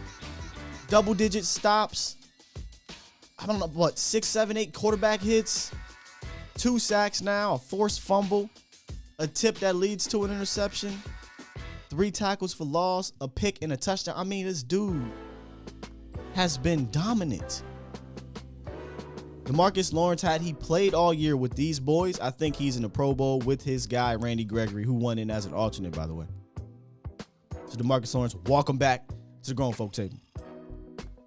double-digit stops. I don't know, what, 6, 7, 8 quarterback hits, 2 sacks now, a forced fumble, a tip that leads to an interception, 3 tackles for loss, a pick, and a touchdown. I mean, this dude has been dominant. DeMarcus Lawrence, had he played all year with these boys, I think he's in the Pro Bowl with his guy, Randy Gregory, who won in as an alternate, by the way. So DeMarcus Lawrence, welcome back to the Grown Folk Table.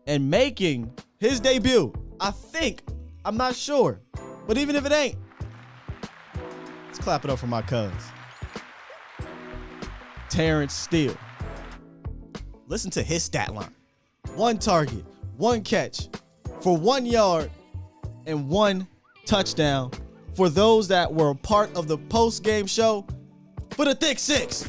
And making his debut, I think, I'm not sure, but even if it ain't, let's clap it up for my cuz. Terrence Steele. Listen to his stat line. 1 target, 1 catch for 1 yard, and 1 touchdown for those that were a part of the post-game show for the Thick Six.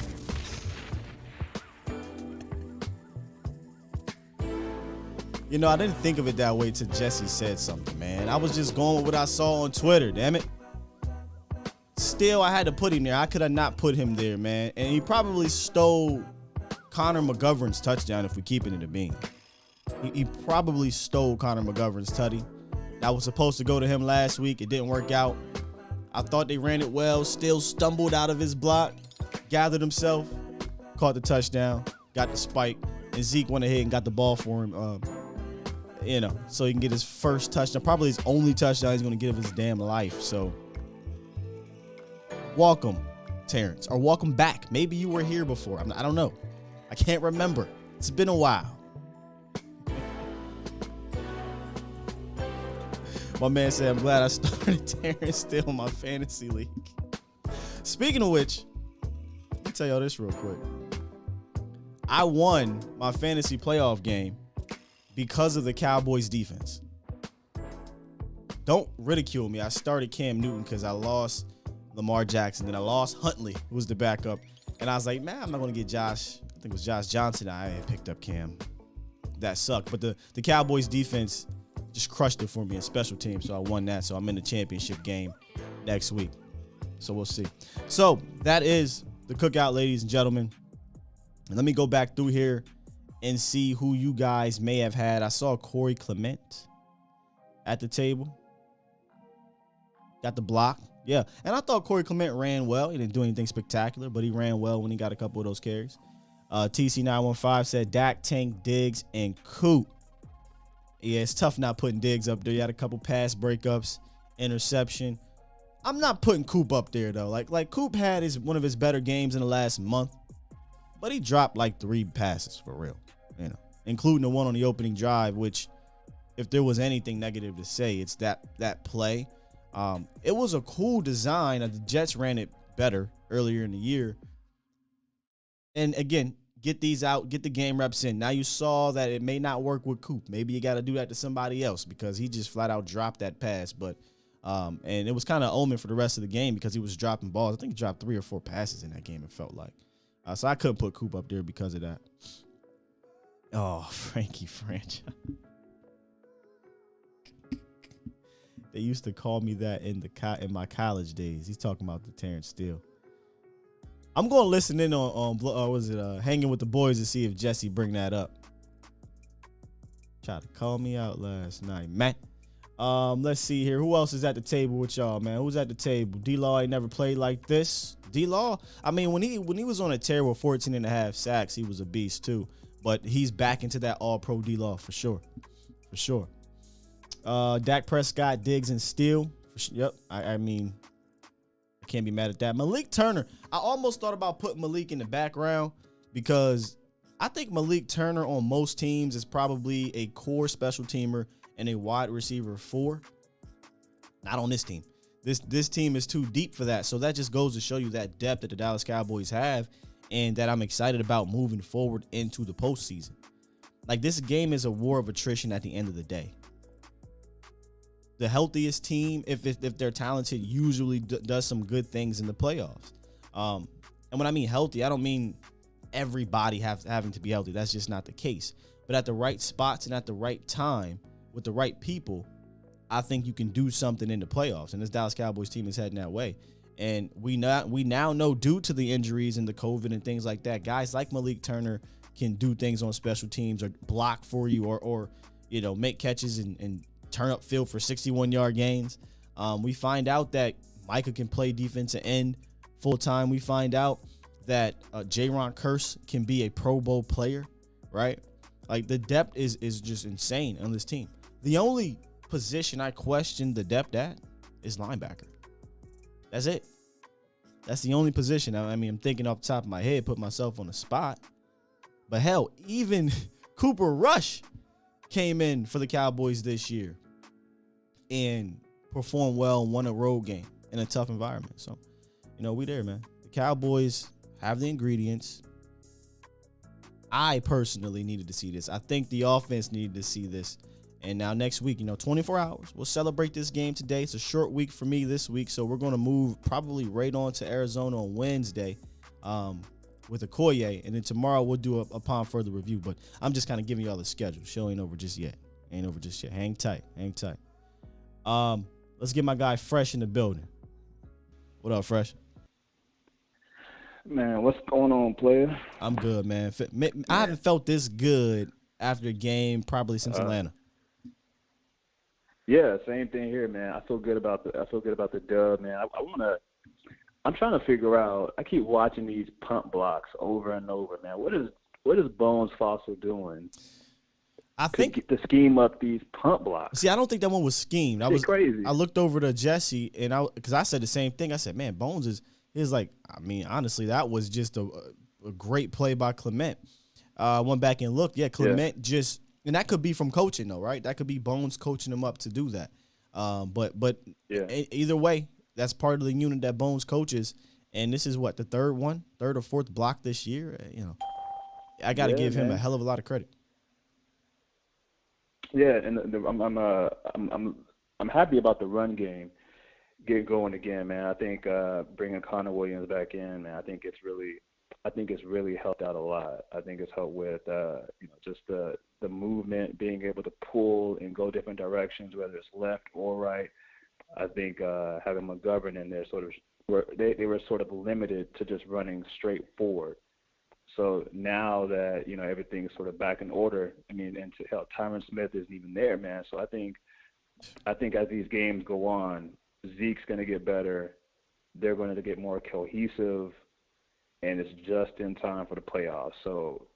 You know, I didn't think of it that way till Jesse said something, man. I was just going with what I saw on Twitter, damn it. Still, I had to put him there. I could have not put him there, man. And he probably stole Connor McGovern's touchdown if we keep it in the bean. He probably stole Connor McGovern's tutty. That was supposed to go to him last week. It didn't work out. I thought they ran it well. Still stumbled out of his block. Gathered himself. Caught the touchdown. Got the spike. And Zeke went ahead and got the ball for him so he can get his first touchdown, probably his only touchdown he's going to get of his damn life. So, welcome, Terrence, or welcome back. Maybe you were here before. I don't know. I can't remember. It's been a while. My man said, I'm glad I started Terrence Steele in my fantasy league. Speaking of which, let me tell y'all this real quick. I won my fantasy playoff game because of the Cowboys defense. Don't ridicule me. I started Cam Newton because I lost Lamar Jackson. Then I lost Huntley, who was the backup. And I was like, man, I'm not going to get Josh. I think it was Josh Johnson. I had picked up Cam. That sucked. But the Cowboys defense just crushed it for me in special teams. So I won that. So I'm in the championship game next week. So we'll see. So that is the Cookout, ladies and gentlemen. And let me go back through here and see who you guys may have had. I saw Corey Clement at the table. Got the block. Yeah. And I thought Corey Clement ran well. He didn't do anything spectacular, but he ran well when he got a couple of those carries. TC915 said Dak, Tank, Diggs, and Coop. Yeah, it's tough not putting Diggs up there. You had a couple pass breakups, interception. I'm not putting Coop up there, though. Like Coop had one of his better games in the last month, but he dropped like 3 passes for real, including the one on the opening drive, which if there was anything negative to say, it's that play. It was a cool design. The Jets ran it better earlier in the year. And again, get these out, get the game reps in. Now you saw that it may not work with Coop. Maybe you got to do that to somebody else because he just flat out dropped that pass. But and it was kind of omen for the rest of the game because he was dropping balls. I think he dropped 3 or 4 passes in that game, it felt like. So I couldn't put Coop up there because of that. Oh, Frankie Franchise. They used to call me that in my college days. He's talking about the Terrence Steele. I'm going to listen in on Hanging with the Boys to see if Jesse bring that up. Tried to call me out last night, man. Let's see here. Who else is at the table with y'all, man? Who's at the table? D-Law ain't never played like this. D-Law, I mean, when he was on a tear with 14.5 sacks, he was a beast too. But he's back into that all-pro D-Law for sure. For sure. Dak Prescott, Diggs, and Steele. Yep, I mean, I can't be mad at that. Malik Turner, I almost thought about putting Malik in the background because I think Malik Turner on most teams is probably a core special teamer and a wide receiver 4. Not on this team. This team is too deep for that. So that just goes to show you that depth that the Dallas Cowboys have and that I'm excited about moving forward into the postseason. Like, this game is a war of attrition at the end of the day. The healthiest team, if they're talented, usually does some good things in the playoffs. And when I mean healthy, I don't mean everybody having to be healthy. That's just not the case. But at the right spots and at the right time with the right people, I think you can do something in the playoffs. And this Dallas Cowboys team is heading that way. And we now know, due to the injuries and the COVID and things like that, guys like Malik Turner can do things on special teams or block for you or make catches and turn up field for 61-yard gains. We find out that Micah can play defensive end full time. We find out that Jaron Kearse can be a Pro Bowl player, right? Like, the depth is just insane on this team. The only position I question the depth at is linebacker. That's it. That's the only position. I mean, I'm thinking off the top of my head, put myself on the spot. But hell, even Cooper Rush came in for the Cowboys this year and performed well and won a road game in a tough environment. So, we there, man. The Cowboys have the ingredients. I personally needed to see this. I think the offense needed to see this. And now next week, 24 hours. We'll celebrate this game today. It's a short week for me this week, so we're going to move probably right on to Arizona on Wednesday with Okoye. And then tomorrow we'll do upon further review. But I'm just kind of giving y'all the schedule. Show ain't over just yet. Hang tight. Let's get my guy Fresh in the building. What up, Fresh? Man, what's going on, player? I'm good, man. I haven't felt this good after a game probably since Atlanta. Yeah, same thing here, man. I feel good about the dub, man. I'm trying to figure out. I keep watching these punt blocks over and over, man. What is Bones Fossil doing? I think to scheme up these punt blocks. See, I don't think that one was schemed. Crazy. I looked over to Jesse because I said the same thing. I said, man, Bones is like, I mean, honestly, that was just a great play by Clement. Went back and looked. Yeah, Clement just, and that could be from coaching though, right? That could be Bones coaching him up to do that. But either way, that's part of the unit that Bones coaches. And this is what, the third or fourth block this year. You know, I got to give him a hell of a lot of credit. Yeah, and I'm happy about the run game getting going again, man. I think bringing Connor Williams back in, man, I think it's really helped out a lot. I think it's helped with just the movement, being able to pull and go different directions, whether it's left or right. I think having McGovern in there they were sort of limited to just running straight forward. So now that, everything's sort of back in order, I mean, and to hell, Tyron Smith isn't even there, man. So I think as these games go on, Zeke's going to get better. They're going to get more cohesive, and it's just in time for the playoffs. So,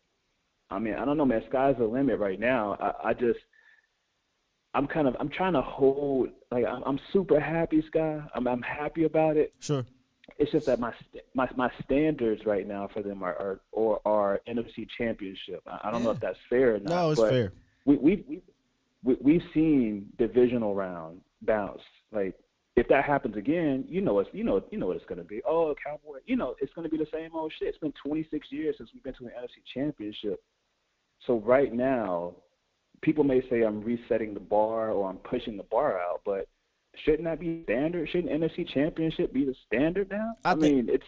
I mean, I don't know, man. Sky's the limit right now. I'm trying to hold, like, I'm super happy, Sky. I'm happy about it. Sure. It's just that my standards right now for them are NFC Championship. I don't know if that's fair or not. No, it's fair. We've seen divisional round bounce. Like, if that happens again, you know what it's going to be. Oh, Cowboy, it's going to be the same old shit. It's been 26 years since we've been to an NFC Championship. So right now, people may say I'm resetting the bar or I'm pushing the bar out, but shouldn't that be standard? Shouldn't NFC Championship be the standard now? I mean, it's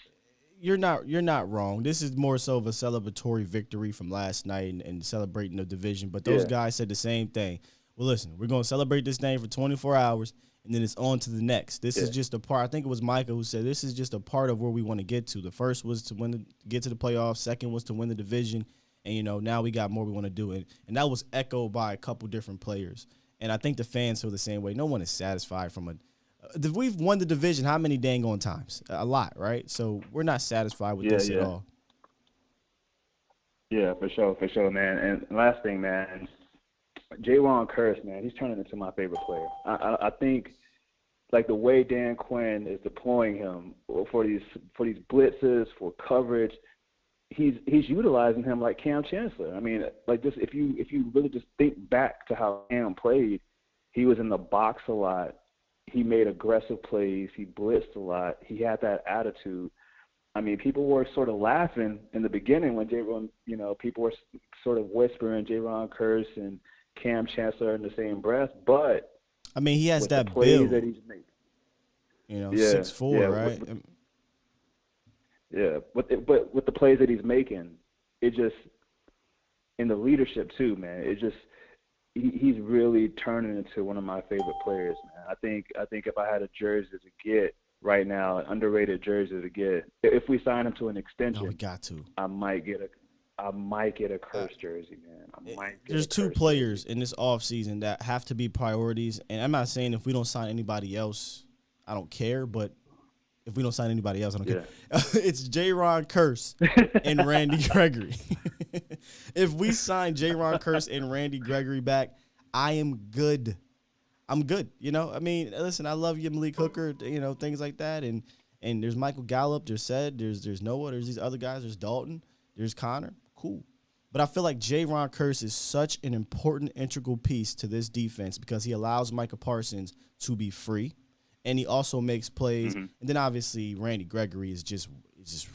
you're not wrong. This is more so of a celebratory victory from last night and celebrating the division. But those guys said the same thing. Well, listen, we're going to celebrate this thing for 24 hours, and then it's on to the next. This is just a part. I think it was Micah who said this is just a part of where we want to get to. The first was to get to the playoffs. Second was to win the division. And, now we got more we want to do. And that was echoed by a couple different players. And I think the fans feel the same way. No one is satisfied we've won the division how many dang on times? A lot, right? So we're not satisfied with this at all. Yeah, for sure, man. And last thing, man, J-Ron Curse, man, he's turning into my favorite player. I think, like, the way Dan Quinn is deploying him for these blitzes, for coverage, he's utilizing him like Cam Chancellor. I mean, like, just if you really just think back to how Cam played, he was in the box a lot. He made aggressive plays. He blitzed a lot. He had that attitude. I mean, people were sort of laughing in the beginning when J-Ron, people were sort of whispering J-Ron Curse and Cam Chancellor in the same breath. But I mean, he has that build that he's making. 6'4", right? But with the plays that he's making, it just, in the leadership too, man, it just, he's really turning into one of my favorite players, man. I think if I had a jersey to get right now, an underrated jersey to get, if we sign him to an extension, we got to. I might get a Curse jersey, man. There's two players in this offseason that have to be priorities, and I'm not saying if we don't sign anybody else, I don't care, but if we don't sign anybody else, I don't care. It's J-Ron Curse and Randy Gregory. If we sign J-Ron Curse and Randy Gregory back, I am good. I'm good. I mean, listen, I love you, Malik Hooker, things like that. And there's Michael Gallup, there's Noah, there's these other guys, there's Dalton, there's Connor. Cool. But I feel like J-Ron Curse is such an important, integral piece to this defense because he allows Micah Parsons to be free. And he also makes plays. And then obviously Randy Gregory is just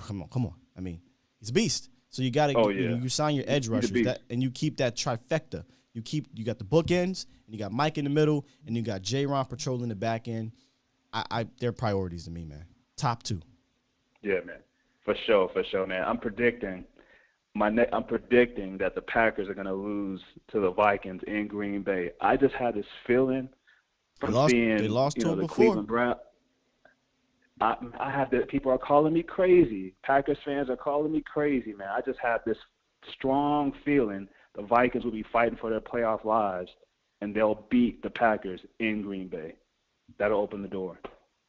come on. I mean, he's a beast. So you got to you sign your edge rushers and you keep that trifecta. You got the bookends and you got Mike in the middle and you got J-Ron patrolling the back end. They're priorities to me, man. Top two. Yeah, man. For sure, man. I'm predicting that the Packers are going to lose to the Vikings in Green Bay. I just had this feeling they lost to him the before. Cleveland Browns. I have that. People are calling me crazy. Packers fans are calling me crazy, man. I just have this strong feeling the Vikings will be fighting for their playoff lives, and they'll beat the Packers in Green Bay. That'll open the door.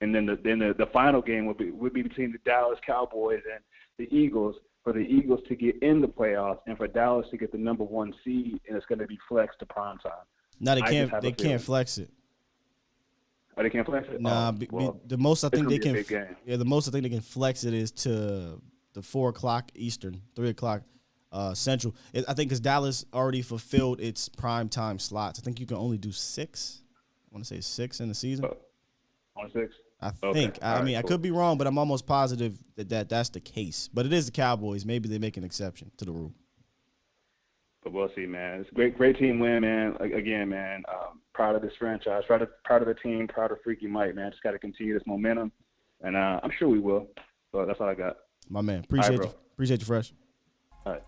And then the final game would be between the Dallas Cowboys and the Eagles. for the Eagles to get in the playoffs and for Dallas to get the number 1 seed, and it's going to be flexed to prime time. No, they can't. They can't flex it. Oh, they can't flex it. Nah, the most I think they can. Yeah, the most I think they can flex it is to the 4 o'clock Eastern, 3 o'clock Central. I think because Dallas already fulfilled its prime time slots. I think you can only do 6. I want to say 6 in the season. On 6. I think. I mean, I could be wrong, but I'm almost positive that's the case. But it is the Cowboys. Maybe they make an exception to the rule. But we'll see, man. It's a great team win, man. Again, man, proud of this franchise, proud of the team, proud of Freaky Mike, man. Just got to continue this momentum, and I'm sure we will. So that's all I got. My man, appreciate you, Fresh. All right.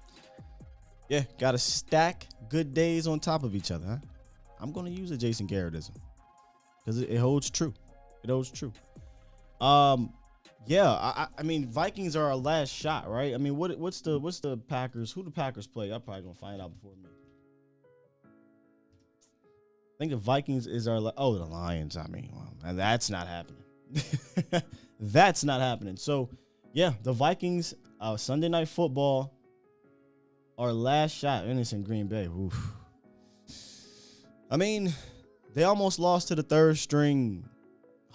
Yeah, got to stack good days on top of each other, huh? I'm going to use a Jason Garrettism because it holds true. It holds true. Yeah, I mean, Vikings are our last shot, right? I mean, what's the Packers? Who the Packers play? I'm probably gonna find out before me. I think the Vikings is our. The Lions. I mean, well, that's not happening. That's not happening. So, yeah, the Vikings. Sunday Night Football. Our last shot, and it's in Green Bay. Oof. I mean, they almost lost to the third string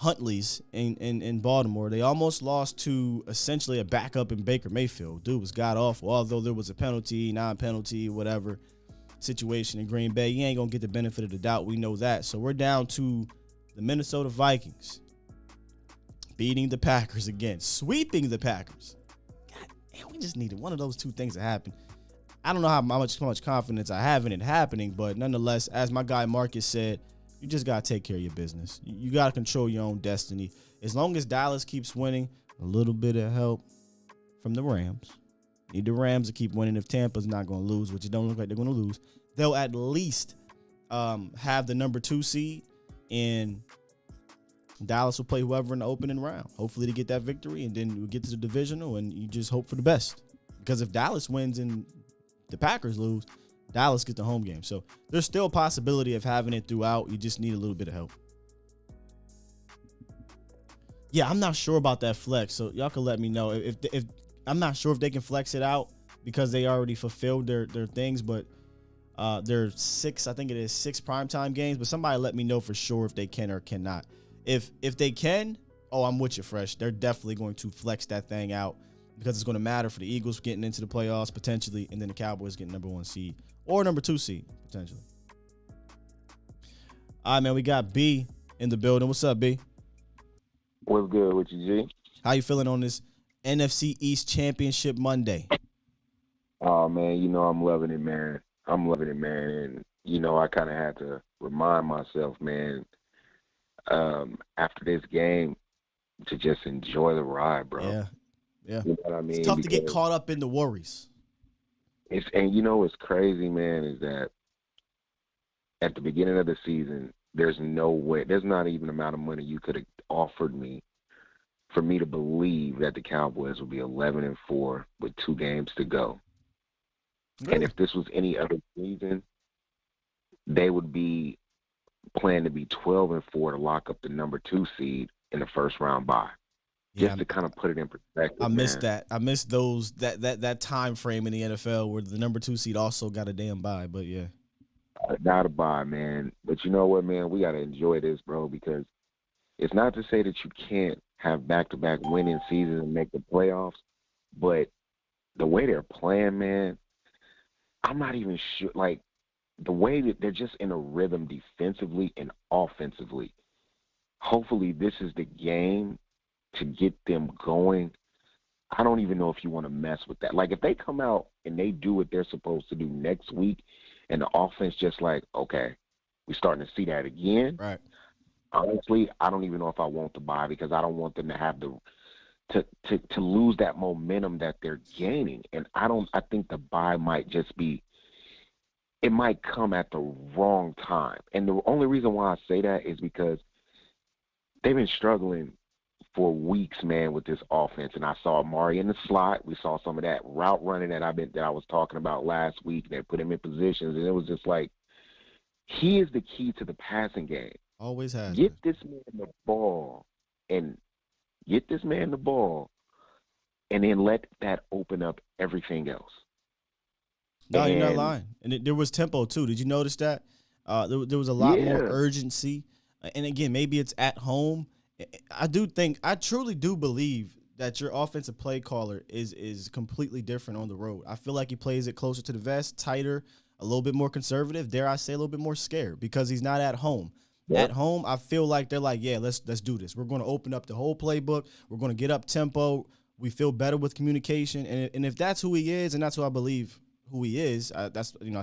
Huntleys in Baltimore. They almost lost to essentially a backup in Baker Mayfield. Dude was god awful. Although there was a penalty, non-penalty, whatever situation in Green Bay, he ain't gonna get the benefit of the doubt. We know that. So we're down to the Minnesota Vikings beating the Packers again, sweeping the Packers. God damn, we just needed one of those two things to happen. I don't know how much confidence I have in it happening, but nonetheless, as my guy Marcus said, you just got to take care of your business. You got to control your own destiny. As long as Dallas keeps winning, a little bit of help from the Rams. Need the Rams to keep winning. If Tampa's not going to lose, which it don't look like they're going to lose, they'll at least have the number 2 seed, and Dallas will play whoever in the opening round. Hopefully to get that victory, and then we'll get to the divisional, and you just hope for the best. Because if Dallas wins and the Packers lose, Dallas gets the home game. So there's still a possibility of having it throughout. You just need a little bit of help. Yeah, I'm not sure about that flex. So y'all can let me know if I'm not sure if they can flex it out because they already fulfilled their things. But there's 6, I think it is 6 primetime games. But somebody let me know for sure if they can or cannot. If they can, I'm with you, Fresh. They're definitely going to flex that thing out because it's going to matter for the Eagles getting into the playoffs potentially, and then the Cowboys getting number 1 seed. Or number 2 seed, potentially. All right, man, we got B in the building. What's up, B? What's good with you, G? How you feeling on this NFC East Championship Monday? Oh, man, I'm loving it, man. And, I kind of had to remind myself, man, after this game to just enjoy the ride, bro. Yeah. You know what I mean? It's tough to get caught up in the worries. What's crazy, man, is that at the beginning of the season, there's no way, there's not even the amount of money you could have offered me for me to believe that the Cowboys would be 11-4 with 2 games to go. Really? And if this was any other season, they would be planning to be 12-4 to lock up the number 2 seed in the first round bye. Just to kind of put it in perspective. I missed that. I missed those that time frame in the NFL where the number 2 seed also got a damn bye. But yeah, not a bye, man. But you know what, man? We got to enjoy this, bro, because it's not to say that you can't have back-to-back winning seasons and make the playoffs, but the way they're playing, man, I'm not even sure. Like the way that they're just in a rhythm defensively and offensively. Hopefully, this is the game to get them going. I don't even know if you want to mess with that. Like, if they come out and they do what they're supposed to do next week and the offense just like, okay, we're starting to see that again. Right. Honestly, I don't even know if I want to buy because I don't want them to have to lose that momentum that they're gaining. And I think the buy might just be, it might come at the wrong time. And the only reason why I say that is because they've been struggling for weeks, man, with this offense. And I saw Amari in the slot. We saw some of that route running that I was talking about last week. They put him in positions, and it was just like, he is the key to the passing game. Always has. Get this man the ball, and then let that open up everything else. No, you're not And- lying. And there was tempo too. Did you notice that? There was a lot more Yeah. urgency. And again, maybe it's at home. I truly do believe that your offensive play caller is completely different on the road. I feel like he plays it closer to the vest, tighter, a little bit more conservative. Dare I say a little bit more scared because he's not at home. Yep. At home, I feel like they're like, yeah, let's do this. We're going to open up the whole playbook. We're going to get up tempo. We feel better with communication. And if that's who he is, and that's who I believe who he is, I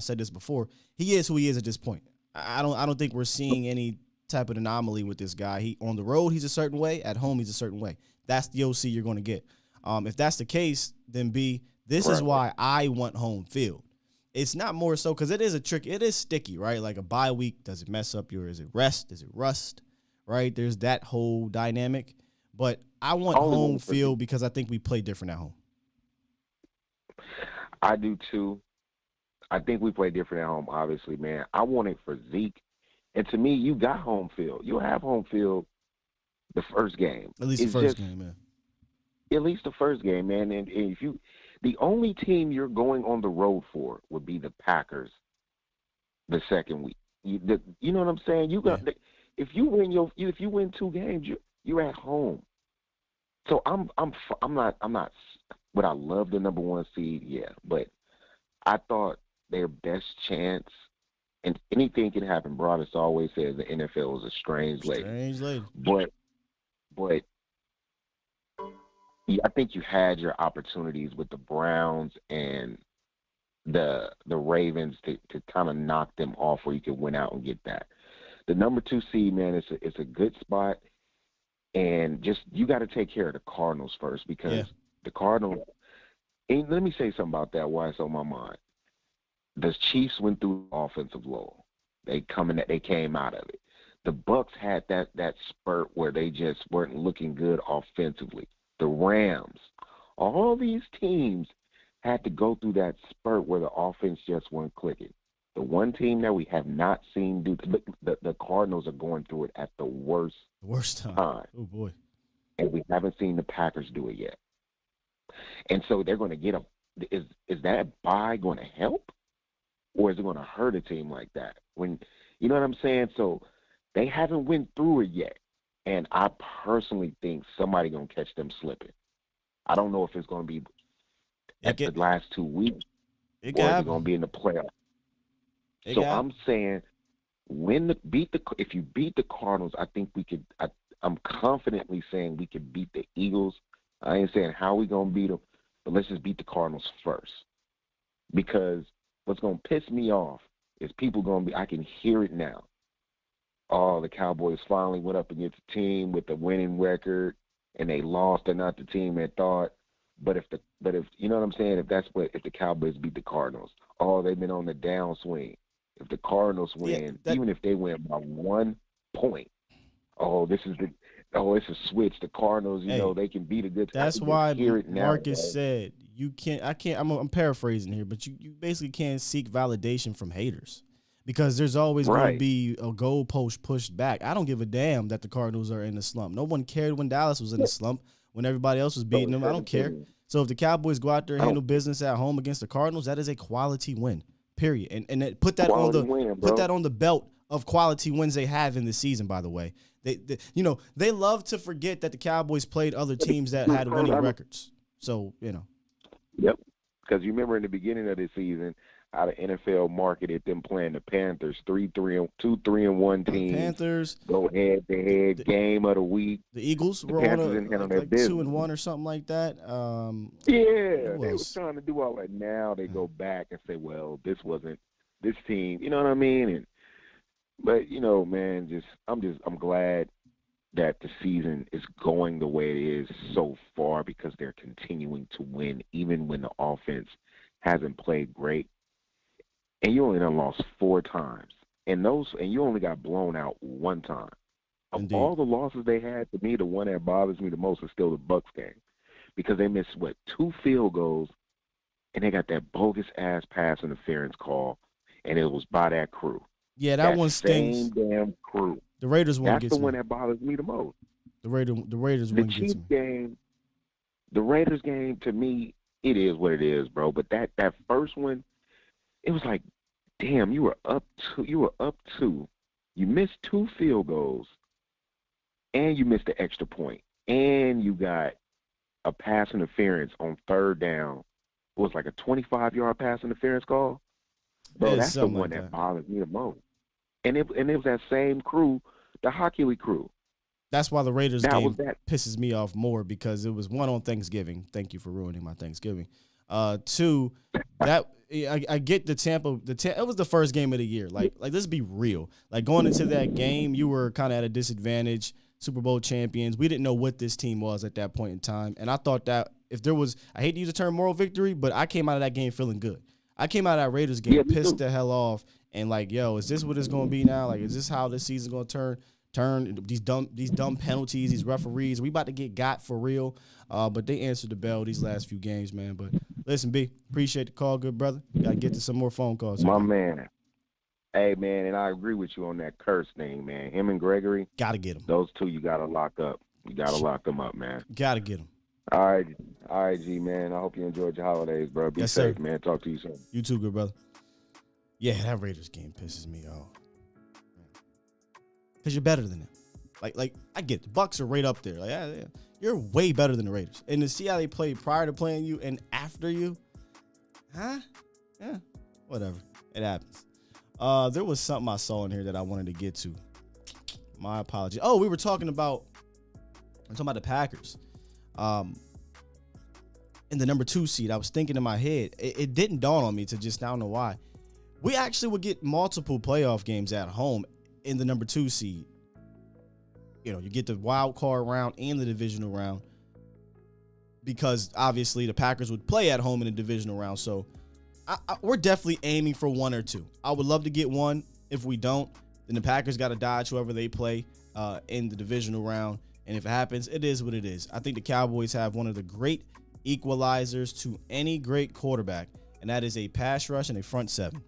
said this before. He is who he is at this point. I don't think we're seeing any type of anomaly with this guy. He on the road, he's a certain way. At home, he's a certain way. That's the OC you're going to get. If that's the case, then B, this is why I want home field. It's not more so because it is a trick. It is sticky, right? Like a bye week, does it mess up is it rest? Is it rust? Right? There's that whole dynamic. But I want home field because I think we play different at home. I do too. I think we play different at home, obviously, man. I want it for Zeke. And to me, you got home field. You'll have home field the first game. At least the first game, man. At least the first game, man. And if you, the only team you're going on the road for would be the Packers the second week. You know what I'm saying? You got if you win 2 games, you're at home. So I'm not. Would I love the number 1 seed? Yeah, but I thought their best chance, and anything can happen. Broadus always says the NFL is a strange lady. Strange lady. But yeah, I think you had your opportunities with the Browns and the Ravens to kind of knock them off where you could win out and get that. The number 2 seed, man, it's a good spot, and just you got to take care of the Cardinals first because the Cardinals. And let me say something about that. Why it's on my mind. The Chiefs went through offensive lull. They came out of it. The Bucks had that spurt where they just weren't looking good offensively. The Rams, all these teams had to go through that spurt where the offense just wasn't clicking. The one team that we have not seen do the Cardinals are going through it at the worst time. Oh boy! And we haven't seen the Packers do it yet. And so they're going to get is that bye going to help, or is it going to hurt a team like that? When you know what I'm saying? So they haven't went through it yet, and I personally think somebody going to catch them slipping. I don't know if it's going to be the last 2 weeks, or is it going to be in the playoffs. So I'm saying if you beat the Cardinals, I think we could. I'm confidently saying we could beat the Eagles. I ain't saying how we going to beat them, but let's just beat the Cardinals first. Because what's going to piss me off is people going to be – I can hear it now. Oh, the Cowboys finally went up against a team with a winning record, and they lost. They're not the team they thought. But if you know what I'm saying, if the Cowboys beat the Cardinals, oh, they've been on the downswing. If the Cardinals win, even if they win by 1 point, it's a switch. The Cardinals, they can beat a good team. That's why Marcus said I'm paraphrasing here, but you basically can't seek validation from haters because there's always going to be a goalpost pushed back. I don't give a damn that the Cardinals are in the slump. No one cared when Dallas was in the slump, when everybody else was beating them. I don't care. So if the Cowboys go out there and handle business at home against the Cardinals, that is a quality win, period. And put that on the belt of quality wins they have in the season, by the way. They love to forget that the Cowboys played other teams that had winning records. So, Yep. Because you remember in the beginning of this season, how the NFL marketed them playing the Panthers, 3-1 teams. Panthers go head-to-head game of the week. The Eagles were on like 2-1 or something like that. They were trying to do all that. Now they go back and say, well, this wasn't this team. You know what I mean? But man, I'm glad that the season is going the way it is so far because they're continuing to win even when the offense hasn't played great. And you only done lost 4 times. And you only got blown out 1 time. Of all the losses they had, to me, the one that bothers me the most is still the Bucks game. Because they missed 2 field goals and they got that bogus ass pass interference call, and it was by that crew. Yeah, that one stings. Same damn crew. The Raiders one gets me. That's the one me. that bothers me the most. The Raiders the one Chiefs gets me. Game, the Raiders game, to me, it is what it is, bro. But that first one, it was like, damn, you were up two. You missed 2 field goals, and you missed the extra point, and you got a pass interference on 3rd down. It was like a 25-yard pass interference call. Bro, that's the one that bothers me the most. And it was that same crew, the Hockey League crew. That's why the Raiders game pisses me off more, because it was 1 on Thanksgiving. Thank you for ruining my Thanksgiving. 2, that I get the Tampa. It was the first game of the year. Like let's be real. Like going into that game, you were kind of at a disadvantage. Super Bowl champions. We didn't know what this team was at that point in time, and I thought that if there was, I hate to use the term moral victory, but I came out of that game feeling good. I came out of that Raiders game pissed the hell off and like, yo, is this what it's going to be now? Like, is this how this season's going to turn? These dumb penalties, these referees, we about to get got for real. But they answered the bell these last few games, man. But listen, B, appreciate the call, good brother. Got to get to some more phone calls. My man. Hey, man, and I agree with you on that curse thing, man. Him and Gregory. Got to get them. Those 2 you got to lock up. You got to lock them up, man. Got to get them. All right, G, man. I hope you enjoyed your holidays, bro. Be safe, sir. Man. Talk to you soon. You too, good brother. Yeah, that Raiders game pisses me off. Because you're better than them. Like I get it. The Bucs are right up there. Like, yeah, you're way better than the Raiders. And to see how they played prior to playing you and after you, huh? Yeah, whatever. It happens. There was something I saw in here that I wanted to get to. My apologies. Oh, we were talking about the Packers. In the number 2 seed, I was thinking in my head, it didn't dawn on me to just, I don't know why. We actually would get multiple playoff games at home in the number 2 seed. You know, you get the wild card round and the divisional round, because obviously the Packers would play at home in the divisional round. So we're definitely aiming for 1 or 2. I would love to get 1. If we don't, then the Packers got to dodge whoever they play in the divisional round. And if it happens, it is what it is. I think the Cowboys have one of the great equalizers to any great quarterback, and that is a pass rush and a front 7.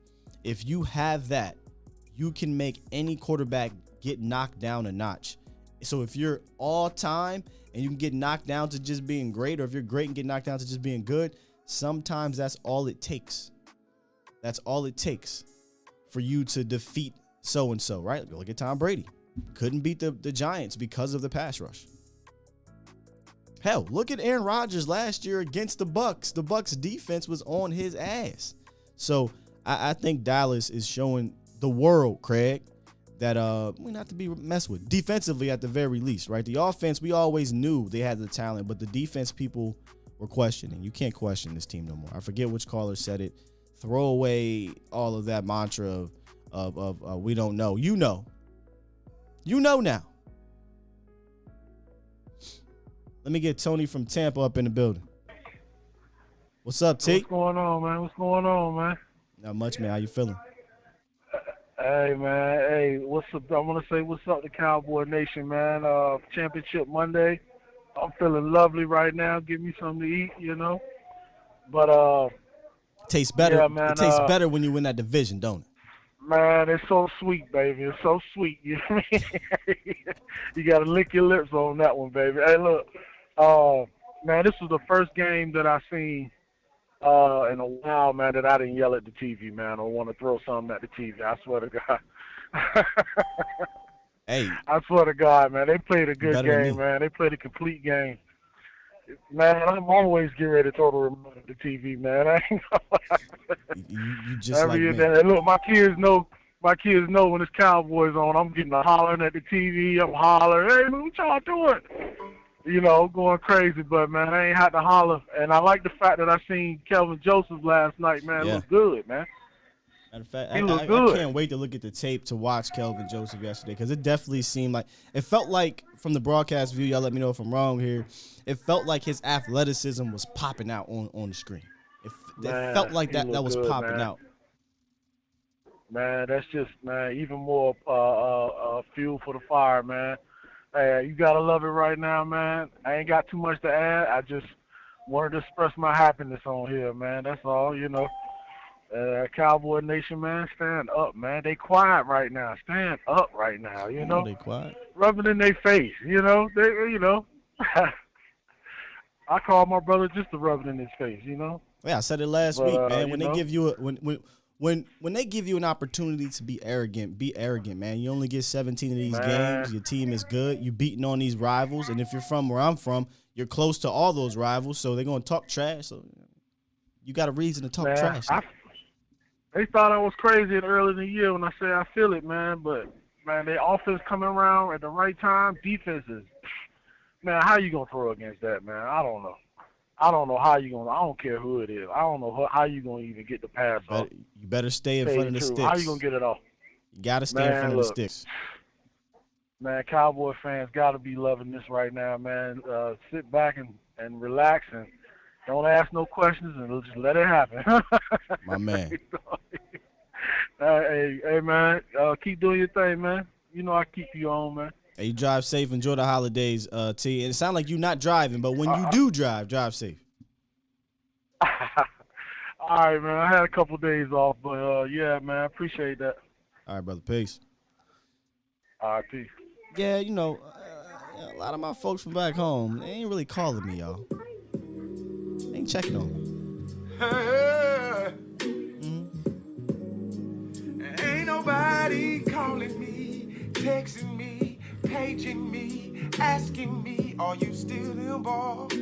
If you have that, you can make any quarterback get knocked down a notch. So if you're all time and you can get knocked down to just being great, or if you're great and get knocked down to just being good, sometimes that's all it takes. That's all it takes for you to defeat so-and-so, right? Look at Tom Brady. Couldn't beat the Giants because of the pass rush. Hell, look at Aaron Rodgers last year against the Bucs. The Bucs defense was on his ass. So I think Dallas is showing the world, Craig, that we're not to be messed with. Defensively, at the very least, right? The offense, we always knew they had the talent, but the defense people were questioning. You can't question this team no more. I forget which caller said it. Throw away all of that mantra of we don't know. You know. You know now. Let me get Tony from Tampa up in the building. What's up, T? What's going on, man? What's going on, man? Not much, man. How you feeling? Hey, man. Hey, what's up? I want to say what's up to Cowboy Nation, man. Championship Monday. I'm feeling lovely right now. Give me something to eat, you know. But tastes better. Yeah, man, it tastes better when you win that division, don't it? Man, it's so sweet, baby. It's so sweet. You know what I mean? You got to lick your lips on that one, baby. Hey, look. Man, this was the first game that I seen in a while, man, that I didn't yell at the TV, man, or want to throw something at the TV. I swear to God. Hey. I swear to God, man. They played a good game, man. They played a complete game. Man, I'm always getting ready to throw the remote at the TV, man. I ain't you just like me. And look, my kids know when it's Cowboys on, I'm getting a hollering at the TV. I'm hollering, hey, man, what y'all doing? You know, going crazy, but, man, I ain't had to holler. And I like the fact that I seen Kelvin Joseph last night, man. Yeah. Look good, man. Matter of fact, He looked good. I can't wait to look at the tape to watch Kelvin Joseph yesterday, because it definitely seemed like, it felt like, from the broadcast view, y'all let me know if I'm wrong here, it felt like his athleticism was popping out on the screen. It felt like that was good, popping man. out. Man, that's just, man, even more fuel for the fire, man. Hey, you got to love it right now, man. I ain't got too much to add. I just wanted to express my happiness on here, man. That's all, you know. Cowboy Nation, man, stand up, man. They quiet right now. Stand up right now, you know. They quiet. Rub it in their face, you know. They, you know. I call my brother just to rub it in his face, you know. Yeah, I said it last But, week, man. you When they know? give you when they give you an opportunity to be arrogant, man. You only get 17 of these Man. games. Your team is good. You beating on these rivals, and if you're from where I'm from, you're close to all those rivals, so they're gonna talk trash. So you got a reason to talk Man, trash. they thought I was crazy early in the year when I said I feel it, man. But, man, their offense coming around at the right time. Defenses, man, how you going to throw against that, man? I don't know. I don't know how you going to. I don't care who it is. I don't know how you going to even get the pass off. You better stay in Tell front you of the truth. sticks. How you going to get it off? You got to stay in front of the sticks. Man, Cowboy fans got to be loving this right now, man. Sit back and relax and don't ask no questions and just let it happen. My man. Hey, man, keep doing your thing, man. You know I keep you on, man. Hey, you drive safe. Enjoy the holidays, T. And it sounds like you're not driving, but when you do drive safe. All right, man. I had a couple days off, but, yeah, man, I appreciate that. All right, brother. Peace. All right, peace. Yeah, you know, a lot of my folks from back home, they ain't really calling me, y'all. They ain't checking on me. Ain't nobody calling me, texting me, paging me, asking me, are you still involved?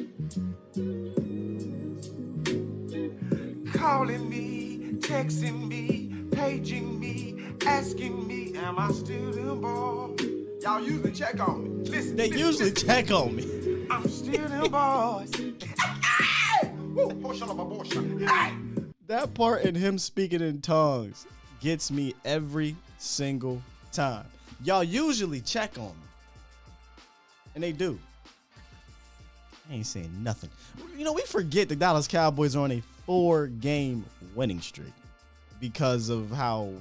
Calling me, texting me, paging me, asking me, am I still involved? Y'all usually check on me. Listen, They usually check on me. I'm still involved. That part in him speaking in tongues gets me every single time. Y'all usually check on me. And they do. I ain't saying nothing. You know, we forget the Dallas Cowboys are on a 4-game winning streak because of how,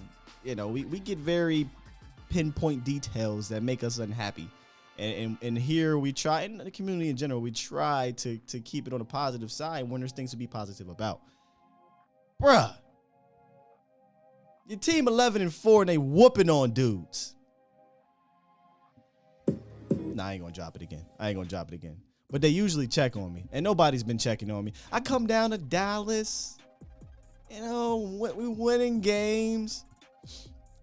you know, we get very pinpoint details that make us unhappy. And here we try, in the community in general, we try to keep it on the positive side when there's things to be positive about. Bruh, your team 11-4 and they whooping on dudes. Nah, I ain't gonna drop it again. But they usually check on me, and nobody's been checking on me. I come down to Dallas, you know, we winning games.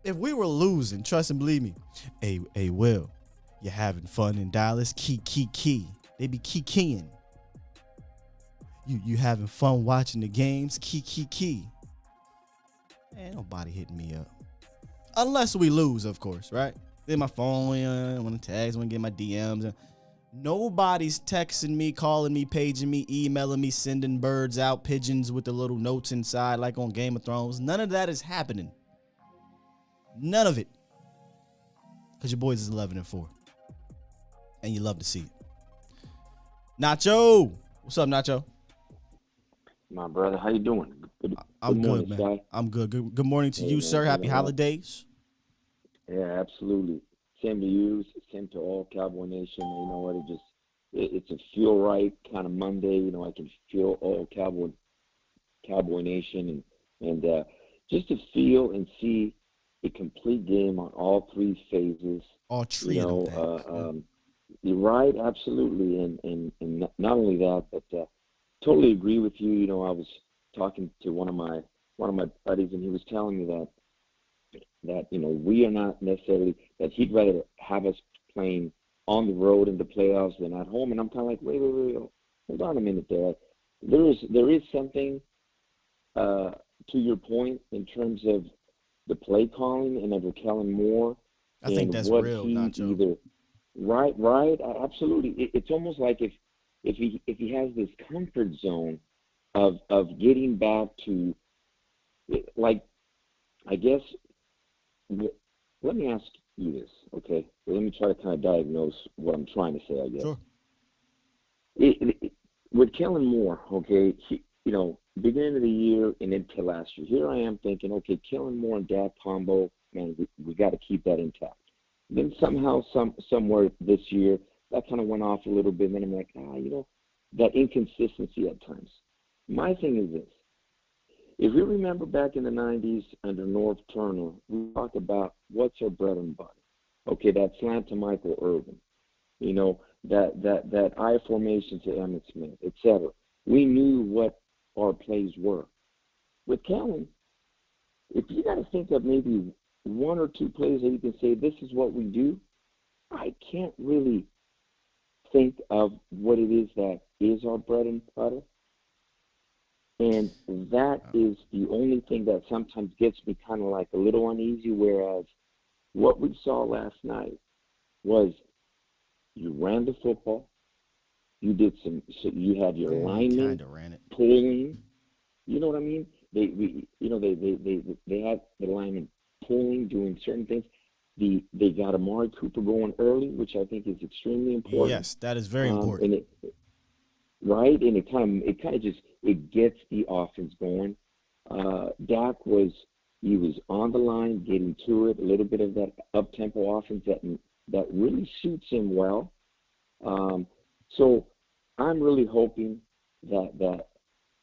If we were losing, trust and believe me, hey, Will, you having fun in Dallas? Key. They be keying. You having fun watching the games? Key. Ain't nobody hitting me up. Unless we lose, of course, right? Then my phone, I want to text, I want to get my DMs. Nobody's texting me, calling me, paging me, emailing me, sending birds out, pigeons with the little notes inside like on Game of Thrones. None of that is happening. None of it. Because your boys is 11-4. And you love to see it. Nacho. What's up, Nacho? My brother, how you doing? I'm good, morning, man. Sky. I'm good. Good morning to you, man, sir. Happy holidays. Yeah, absolutely. Same to you. Same to all Cowboy Nation. You know what? It's a feel right kind of Monday. You know, I can feel all Cowboy Nation and just to feel and see a complete game on all three phases. All three of them. You're right, absolutely, and not only that, but totally agree with you. You know, I was talking to one of my buddies, and he was telling me that you know we are not necessarily that he'd rather have us playing on the road in the playoffs than at home, and I'm kind of like, wait, hold on a minute there. There is something to your point in terms of the play calling and of Kellen Moore. I think that's real, Nacho. Right, absolutely. It's almost like if he has this comfort zone of getting back to, like, I guess. Let me ask you this, okay? Let me try to kind of diagnose what I'm trying to say, I guess. Sure. With Kellen Moore, okay, you know, beginning of the year and into last year, here I am thinking, okay, Kellen Moore and Dak combo, man, we got to keep that intact. Then somehow, somewhere this year, that kind of went off a little bit, and then I'm like, you know, that inconsistency at times. My thing is this. If you remember back in the 90s under North Turner, we talked about what's our bread and butter. Okay, that slant to Michael Irvin. You know, that I formation to Emmitt Smith, etc. We knew what our plays were. With Kellen, if you got to think of maybe one or two plays that you can say this is what we do, I can't really think of what it is that is our bread and butter. And that is the only thing that sometimes gets me kind of like a little uneasy, whereas what we saw last night was you ran the football, you did so you had your linemen pulling, you know what I mean? They had the linemen pulling, doing certain things. They got Amari Cooper going early, which I think is extremely important. Yes, that is very important. And and it kind of just gets the offense going. Dak was on the line, getting to it, a little bit of that up-tempo offense that really suits him well. So I'm really hoping that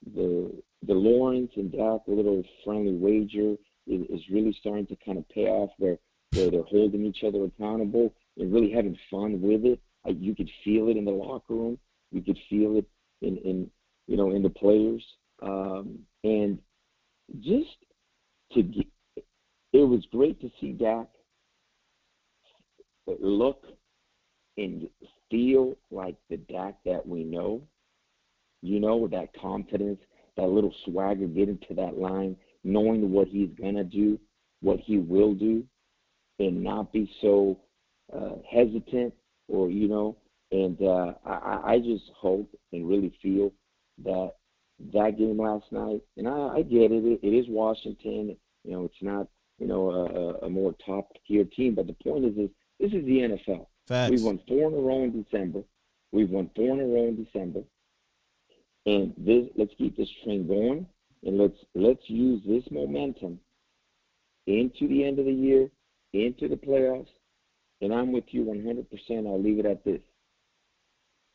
the Lawrence and Dak little friendly wager is really starting to kind of pay off, where they're holding each other accountable and really having fun with it. You could feel it in the locker room. You could feel it in the players. And just it was great to see Dak look and feel like the Dak that we know, with that confidence, that little swagger, getting to that line, knowing what he's going to do, what he will do, and not be so hesitant and I just hope and really feel that game last night, and I get it, it is Washington, it's not, a more top-tier team, but the point is this is the NFL. Facts. We've won 4 in a row in December. And let's keep this train going, and let's use this momentum into the end of the year, into the playoffs, and I'm with you 100%. I'll leave it at this.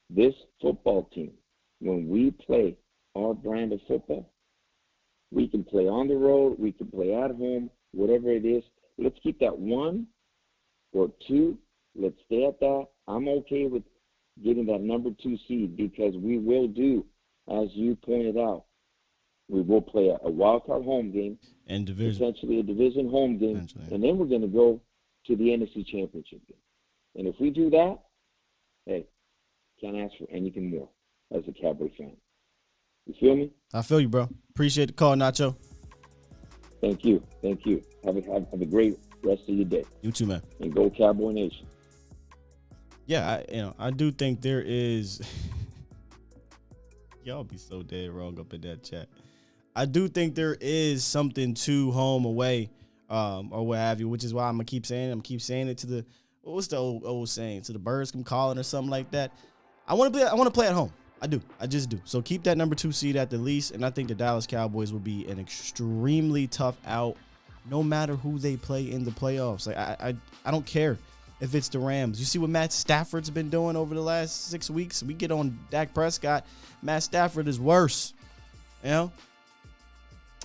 This football team, when we play our brand of football, we can play on the road, we can play at home, whatever it is. Let's keep that 1 or 2. Let's stay at that. I'm okay with getting that number 2 seed, because we will do, as you pointed out, we will play a wild card home game, and essentially a division home game, and then we're going to go to the NFC Championship game. And if we do that, hey, can't ask for anything more as a Cowboy fan. You feel me? I feel you, bro. Appreciate the call, Nacho. Thank you. Have a great rest of your day. You too, man. And go Cowboy Nation. Yeah, I do think there is. Y'all be so dead wrong up in that chat. I do think there is something to home away, or what have you, which is why I'm gonna keep saying it. I'm keep saying it to the, what's the old saying? To the birds come calling or something like that. I want to play at home. I do. I just do. So keep that number 2 seed at the least, and I think the Dallas Cowboys will be an extremely tough out, no matter who they play in the playoffs. Like I don't care if it's the Rams. You see what Matt Stafford's been doing over the last 6 weeks? We get on Dak Prescott. Matt Stafford is worse. I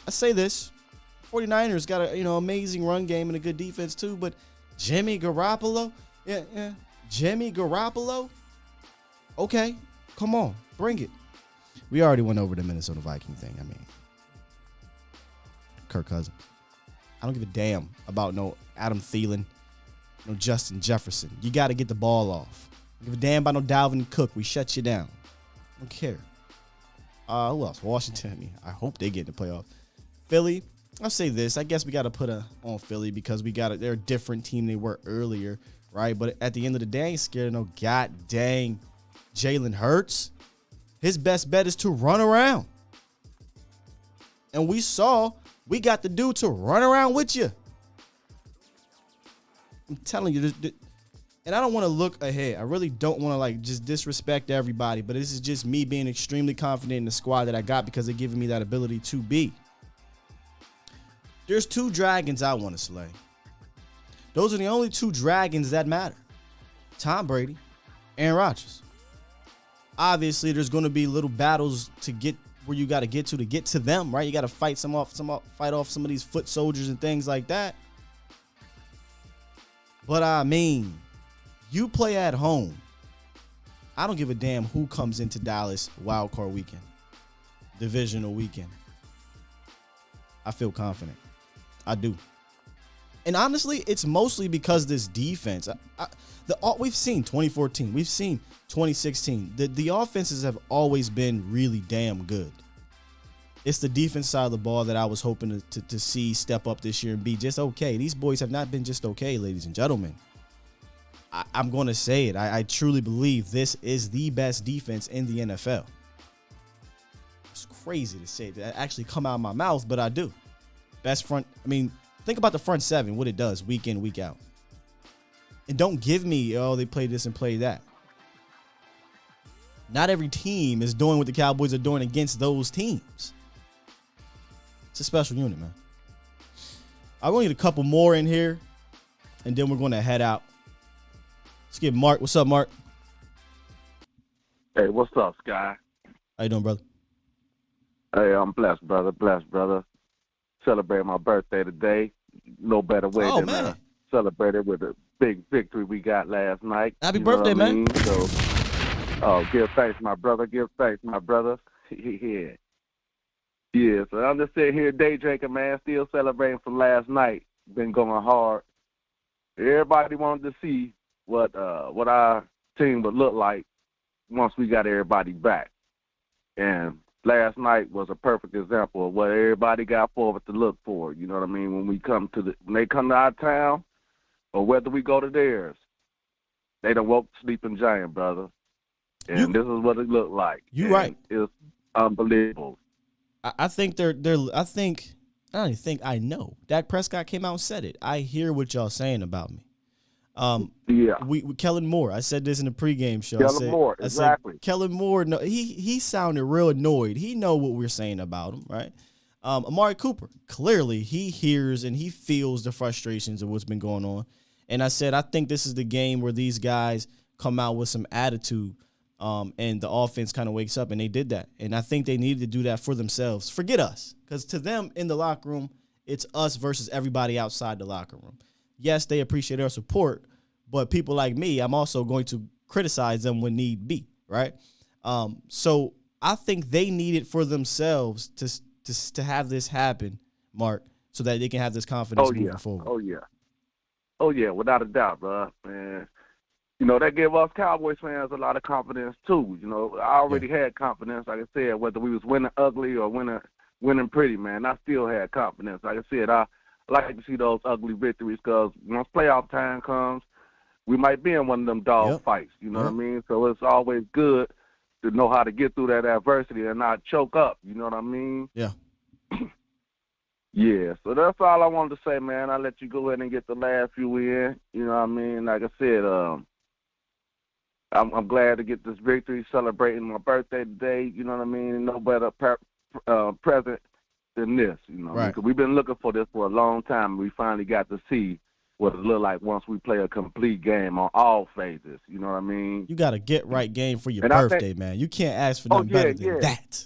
say this. 49ers got a amazing run game and a good defense too, but Jimmy Garoppolo? Yeah. Jimmy Garoppolo? Okay, come on, bring it. We already went over the Minnesota Viking thing. I mean, Kirk Cousins. I don't give a damn about no Adam Thielen, no Justin Jefferson. You got to get the ball off. I don't give a damn about no Dalvin Cook. We shut you down. I don't care. Who else? Washington. I hope they get in the playoffs. Philly. I'll say this. I guess we got to put on Philly because they're a different team they were earlier, right? But at the end of the day, I ain't scared of no god dang Jalen Hurts. His best bet is to run around. And we got the dude to run around with you. I'm telling you, and I don't want to look ahead. I really don't want to just disrespect everybody, but this is just me being extremely confident in the squad that I got because they're giving me that ability to be. There's 2 dragons I want to slay. Those are the only 2 dragons that matter. Tom Brady, Aaron Rodgers. Obviously, there's going to be little battles to get where you got to get to them, right? You got to fight fight off some of these foot soldiers and things like that. But I mean, you play at home I don't give a damn who comes into Dallas wild card weekend, divisional weekend. I feel confident. I do. And honestly, it's mostly because this defense. We've seen 2014. We've seen 2016. The offenses have always been really damn good. It's the defense side of the ball that I was hoping to see step up this year and be just okay. These boys have not been just okay, ladies and gentlemen. I'm going to say it. I truly believe this is the best defense in the NFL. It's crazy to say that actually come out of my mouth, but I do. Best front. I mean, think about the front seven, what it does week in, week out. And don't give me, they play this and play that. Not every team is doing what the Cowboys are doing against those teams. It's a special unit, man. I want to get a couple more in here, and then we're going to head out. Let's get Mark. What's up, Mark? Hey, what's up, Sky? How you doing, brother? Hey, I'm blessed, brother. Blessed, brother. Celebrating my birthday today. No better way than celebrate it with a big victory we got last night. Happy birthday, man. So, give thanks, my brother. Give thanks, my brother. Yeah. Yeah, so I'm just sitting here day drinking, man, still celebrating from last night. Been going hard. Everybody wanted to see what our team would look like once we got everybody back. And last night was a perfect example of what everybody got forward to look for. You know what I mean? When they come to our town, or whether we go to theirs, they done woke the sleeping giant, brother. And this is what it looked like. You're right. It's unbelievable. I think I don't even think I know. Dak Prescott came out and said it. I hear what y'all saying about me. Yeah. Kellen Moore. I said this in the pregame show. Moore, exactly. I said, Kellen Moore, no, he sounded real annoyed. He know what we're saying about him, right? Amari Cooper, clearly he hears and he feels the frustrations of what's been going on. And I said, I think this is the game where these guys come out with some attitude. And the offense kind of wakes up, and they did that. And I think they needed to do that for themselves. Forget us, because to them in the locker room, it's us versus everybody outside the locker room. Yes, they appreciate our support, but people like me, I'm also going to criticize them when need be, right? So I think they need it for themselves to have this happen, Mark, so that they can have this confidence moving forward. Oh, yeah, without a doubt, bro. Man. You know, that gave us Cowboys fans a lot of confidence, too. You know, I already had confidence, like I said, whether we was winning ugly or winning pretty, man. I still had confidence. Like I said, I like to see those ugly victories because once playoff time comes, we might be in one of them dog fights. You know what I mean? So it's always good to know how to get through that adversity and not choke up. You know what I mean? Yeah. Yeah, so that's all I wanted to say, man. I'll let you go ahead and get the last few in. You know what I mean? Like I said, I'm glad to get this victory, celebrating my birthday today. You know what I mean? No better present than this. You know, because we've been looking for this for a long time. We finally got to see what it look like once we play a complete game on all phases. You know what I mean? You got a get right game for your birthday, man. You can't ask for nothing better than that.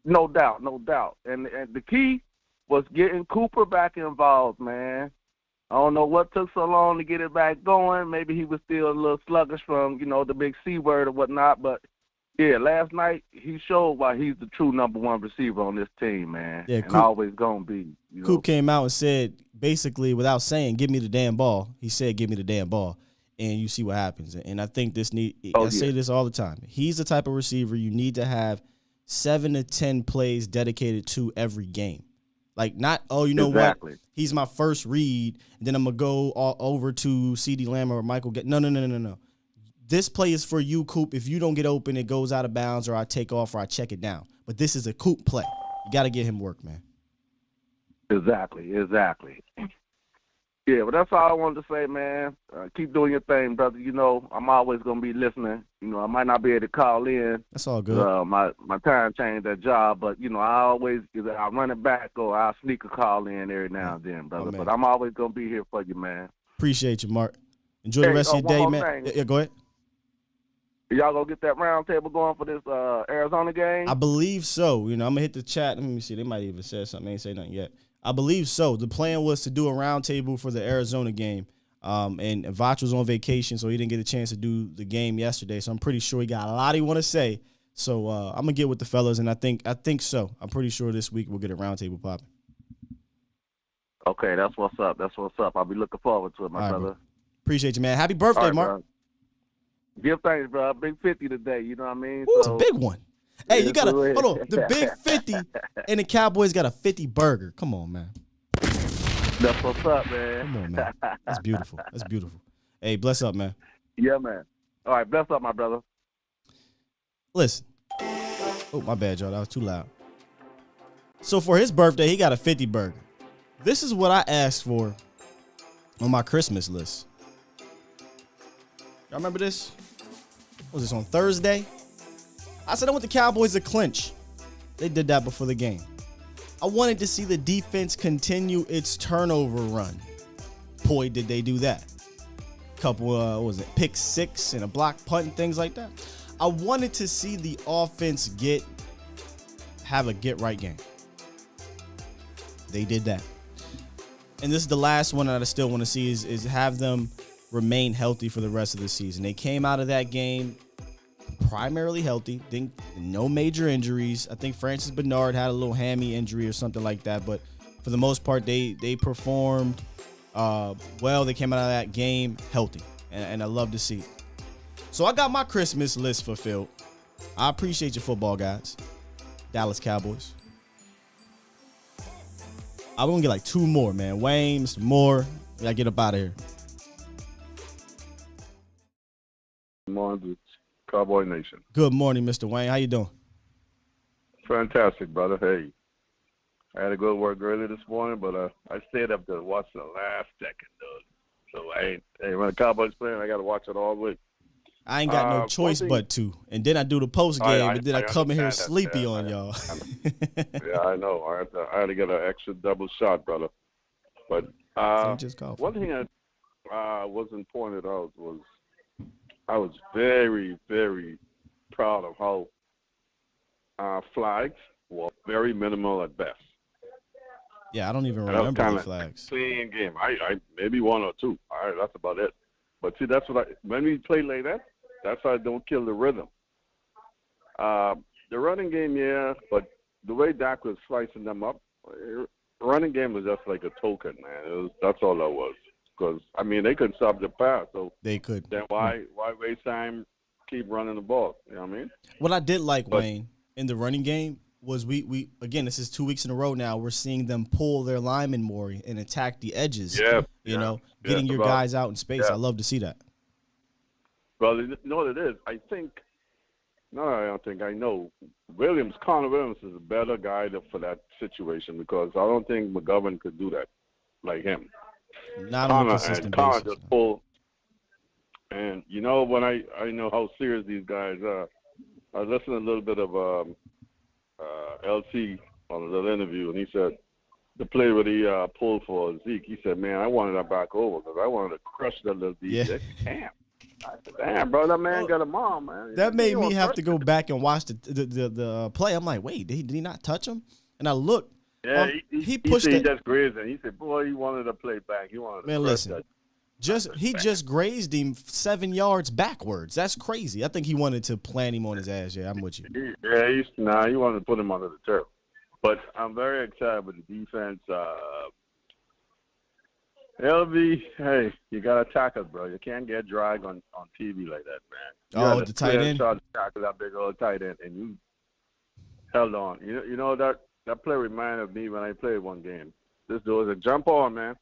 No doubt, no doubt. And the key was getting Cooper back involved, man. I don't know what took so long to get it back going. Maybe he was still a little sluggish from, the big C word or whatnot. But, yeah, last night he showed why he's the true number one receiver on this team, man. Yeah, and always going to be. Coop came out and said, basically, without saying, give me the damn ball, he said, give me the damn ball. And you see what happens. And I think I say this all the time. He's the type of receiver you need to have 7 to 10 plays dedicated to every game. Like, not, what? He's my first read, and then I'm going to go all over to CeeDee Lamb or Michael. No. This play is for you, Coop. If you don't get open, it goes out of bounds, or I take off, or I check it down. But this is a Coop play. You got to get him work, man. Exactly. Yeah, but that's all I wanted to say, man. Keep doing your thing, brother. I'm always going to be listening. I might not be able to call in. That's all good. My time changed that job, but, I always either I run it back or I'll sneak a call in every now and then, brother. But I'm always going to be here for you, man. Appreciate you, Mark. Enjoy the rest of your day, man. Yeah, go ahead. Y'all going to get that round table going for this Arizona game? I believe so. I'm going to hit the chat. Let me see. They might even say something. They ain't say nothing yet. I believe so. The plan was to do a roundtable for the Arizona game. And Vach was on vacation, so he didn't get a chance to do the game yesterday. So I'm pretty sure he got a lot he want to say. So I'm gonna get with the fellas, and I think so. I'm pretty sure this week we'll get a roundtable popping. Okay, that's what's up. That's what's up. I'll be looking forward to it, my All right, brother. bro. Appreciate you, man. Happy birthday, All right, Mark. bro. Give thanks, bro. Big 50 today. You know what I mean? Ooh, it's a big one. Hey, Yeah, you got to do it. hold on. The big 50, and the Cowboys got a 50 burger. Come on, man. That's what's up, man. Come on, man. That's beautiful. That's beautiful. Hey, bless up, man. Yeah, man. All right, bless up, my brother. Listen. Oh, my bad, y'all. That was too loud. So for his birthday, he got a 50 burger. This is what I asked for on my Christmas list. Y'all remember this? What was this, on Thursday? I said I want the Cowboys to clinch. They did that before the game. I wanted to see the defense continue its turnover run. Boy, did they do that. Couple, what was it, pick six and a block punt and things like that. I wanted to see the offense have a get-right game. They did that. And this is the last one that I still want to see is have them remain healthy for the rest of the season. They came out of that game primarily healthy. No major injuries. I think Francis Bernard had a little hammy injury or something like that, but for the most part, they performed well. They came out of that game healthy, and I love to see it. So I got my Christmas list fulfilled. I appreciate your football guys, Dallas Cowboys. I'm going to get like two more, man. Wayne, Mr. Moore. We got to get up out of here. Good morning, Cowboy Nation. Good morning, Mr. Wayne. How you doing? Fantastic, brother. Hey, I had to go to work early this morning, but I stayed up to watch the last second, though. So when the Cowboys playing, I got to watch it all week. I ain't got no choice but to. And then I do the post game, and then I come in here sleepy on y'all. Yeah, I know. I had to get an extra double shot, brother. But one thing that wasn't pointed out was I was very, very proud of how flags were very minimal at best. Yeah, I don't even remember the flags. Clean game. I maybe one or two. All right, that's about it. But see, that's what when we play like that, that's how I don't kill the rhythm. The running game, yeah, but the way Dak was slicing them up, the running game was just like a token, man. That's all that was. Because, I mean, they couldn't stop the pass. So they could. Then why waste time, keep running the ball? You know what I mean? What I did like, Wayne, in the running game was we again, this is 2 weeks in a row now, we're seeing them pull their linemen more and attack the edges. Yeah. Getting your guys out in space. Yeah. I love to see that. Well, you know what it is? I don't think I know. Connor Williams is a better guy for that situation because I don't think McGovern could do that like him. Not on a consistent basis. Just pull. And, when I know how serious these guys are, I was listening to a little bit of LT on a little interview, and he said the play where he pulled for Zeke, he said, man, I wanted that back over because I wanted to crush that little DJ. Damn. I said, damn, bro, that man got a mom, man. That made me have to go back and watch the play. I'm like, wait, did he not touch him? And I looked. Yeah, he pushed it. it. He just grazed him. He said, boy, he wanted to play back. He wanted to Man, listen. He just grazed him 7 yards backwards. That's crazy. I think he wanted to plant him on his ass. Yeah, I'm with you. He wanted to put him under the turf. But I'm very excited with the defense. LV, hey, you got to tackle, bro. You can't get dragged on TV like that, man. The tight end? Shot to tackle that big old tight end, and you held on. You know that play reminded me when I played one game. This dude was a jump on, man.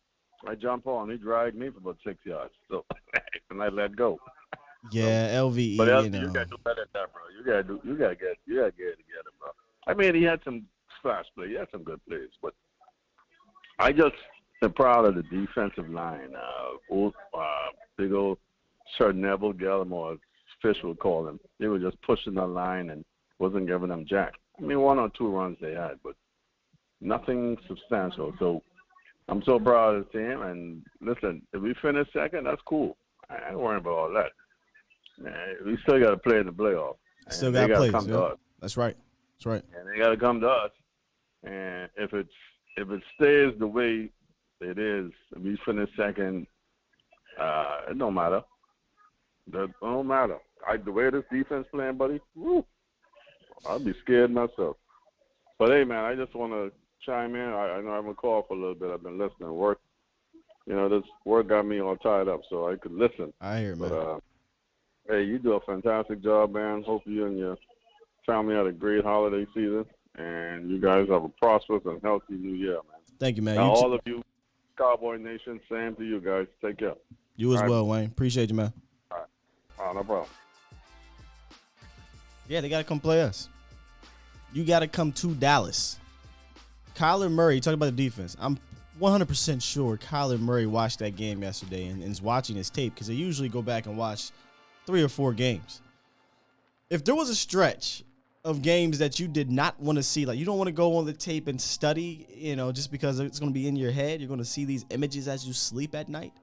I jump on. He dragged me for about 6 yards. So, and I let go. Yeah, LVE. But LV, you gotta do better than that, bro. You gotta get it together, bro. I mean, he had some splash play. He had some good plays, but I just am proud of the defensive line. Big old Sir Neville Gallimore, as Fish would call him. They were just pushing the line and wasn't giving them jack. I mean, 1 or 2 runs they had, but nothing substantial. So I'm so proud of the team. And listen, if we finish second, that's cool. I ain't worrying about all that. We still got to play in the playoff. Still got to play. Come to us. That's right. That's right. And they got to come to us. And if it stays the way it is, if we finish second, It don't matter. That don't matter. The way this defense playing, buddy, woo, I'd be scared myself. But hey, man, I just want to chime in. I know I've been called for a little bit. I've been listening. Work, this work got me all tied up, so I could listen. I hear, man. But hey, you do a fantastic job, man. Hope you and your family had a great holiday season, and you guys have a prosperous and healthy new year, man. Thank you, man. Now, all of you, Cowboy Nation, same to you guys. Take care. You as All right. well, Wayne. Appreciate you, man. All right. No problem. Yeah, they got to come play us. You got to come to Dallas. Kyler Murray, talking about the defense. I'm 100% sure Kyler Murray watched that game yesterday and is watching his tape because they usually go back and watch 3 or 4 games. If there was a stretch of games that you did not want to see, like you don't want to go on the tape and study, just because it's going to be in your head, you're going to see these images as you sleep at night.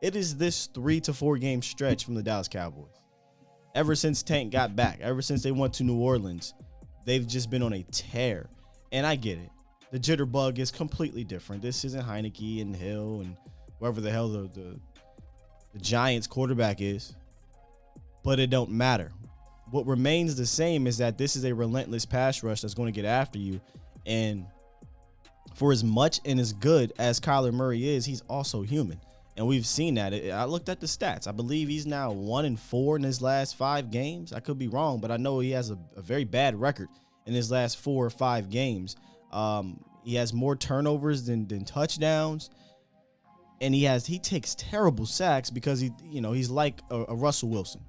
It is this 3 to 4 game stretch from the Dallas Cowboys. Ever since Tank got back, ever since they went to New Orleans, they've just been on a tear. And I get it. The jitterbug is completely different. This isn't Heineke and Hill and whoever the hell the Giants quarterback is. But it don't matter. What remains the same is that this is a relentless pass rush that's going to get after you. And for as much and as good as Kyler Murray is, he's also human. And we've seen that. I looked at the stats. I believe he's now 1-4 in his last 5 games. I could be wrong, but I know he has a very bad record in his last 4 or 5 games. He has more turnovers than touchdowns. And he takes terrible sacks because he's like a Russell Wilson.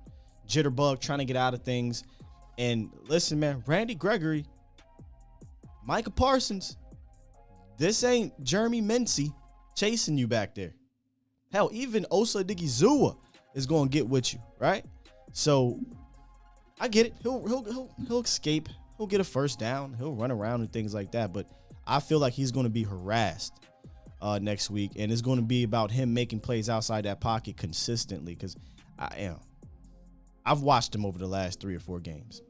Jitterbug, trying to get out of things. And listen, man, Randy Gregory, Micah Parsons, this ain't Jeremy Mincey chasing you back there. Hell, even Osa Digizua is going to get with you, right? So I get it. He'll escape. He'll get a first down. He'll run around and things like that. But I feel like he's going to be harassed next week, and it's going to be about him making plays outside that pocket consistently because I've watched him over the last 3 or 4 games.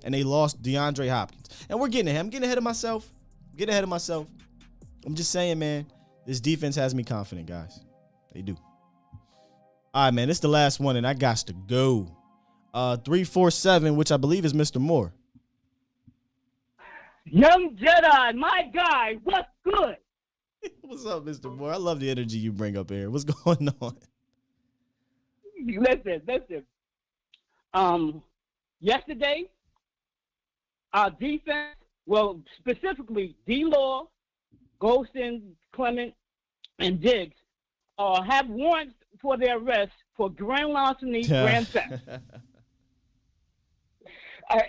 And they lost DeAndre Hopkins. And we're getting ahead. I'm getting ahead of myself. I'm just saying, man, this defense has me confident, guys. They do. All right, man, this is the last one, and I got to go. 347, which I believe is Mr. Moore. Young Jedi, my guy, what's good? What's up, Mr. Moore? I love the energy you bring up here. What's going on? Listen. Yesterday, our defense, well, specifically D-Law, Golston, Clement, and Diggs, have warrants for their arrest for grand larceny, grand theft.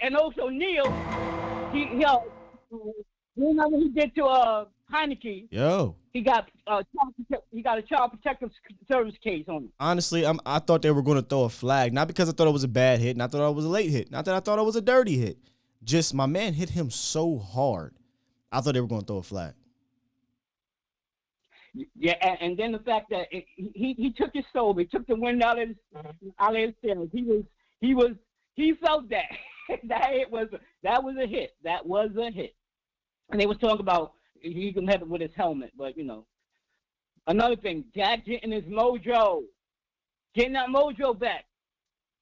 And also Neil, you know what he did to Heineke? Yo, he got a child protective service case on him. Honestly, I thought they were going to throw a flag, not because I thought it was a bad hit, not that it was a late hit, not that I thought it was a dirty hit. Just my man hit him so hard, I thought they were going to throw a flag. Yeah, and then the fact that he took his soul, he took the wind out of his sails. He felt that that was a hit. That was a hit. And they was talking about he can have it with his helmet, but another thing, Jack getting his mojo, getting that mojo back,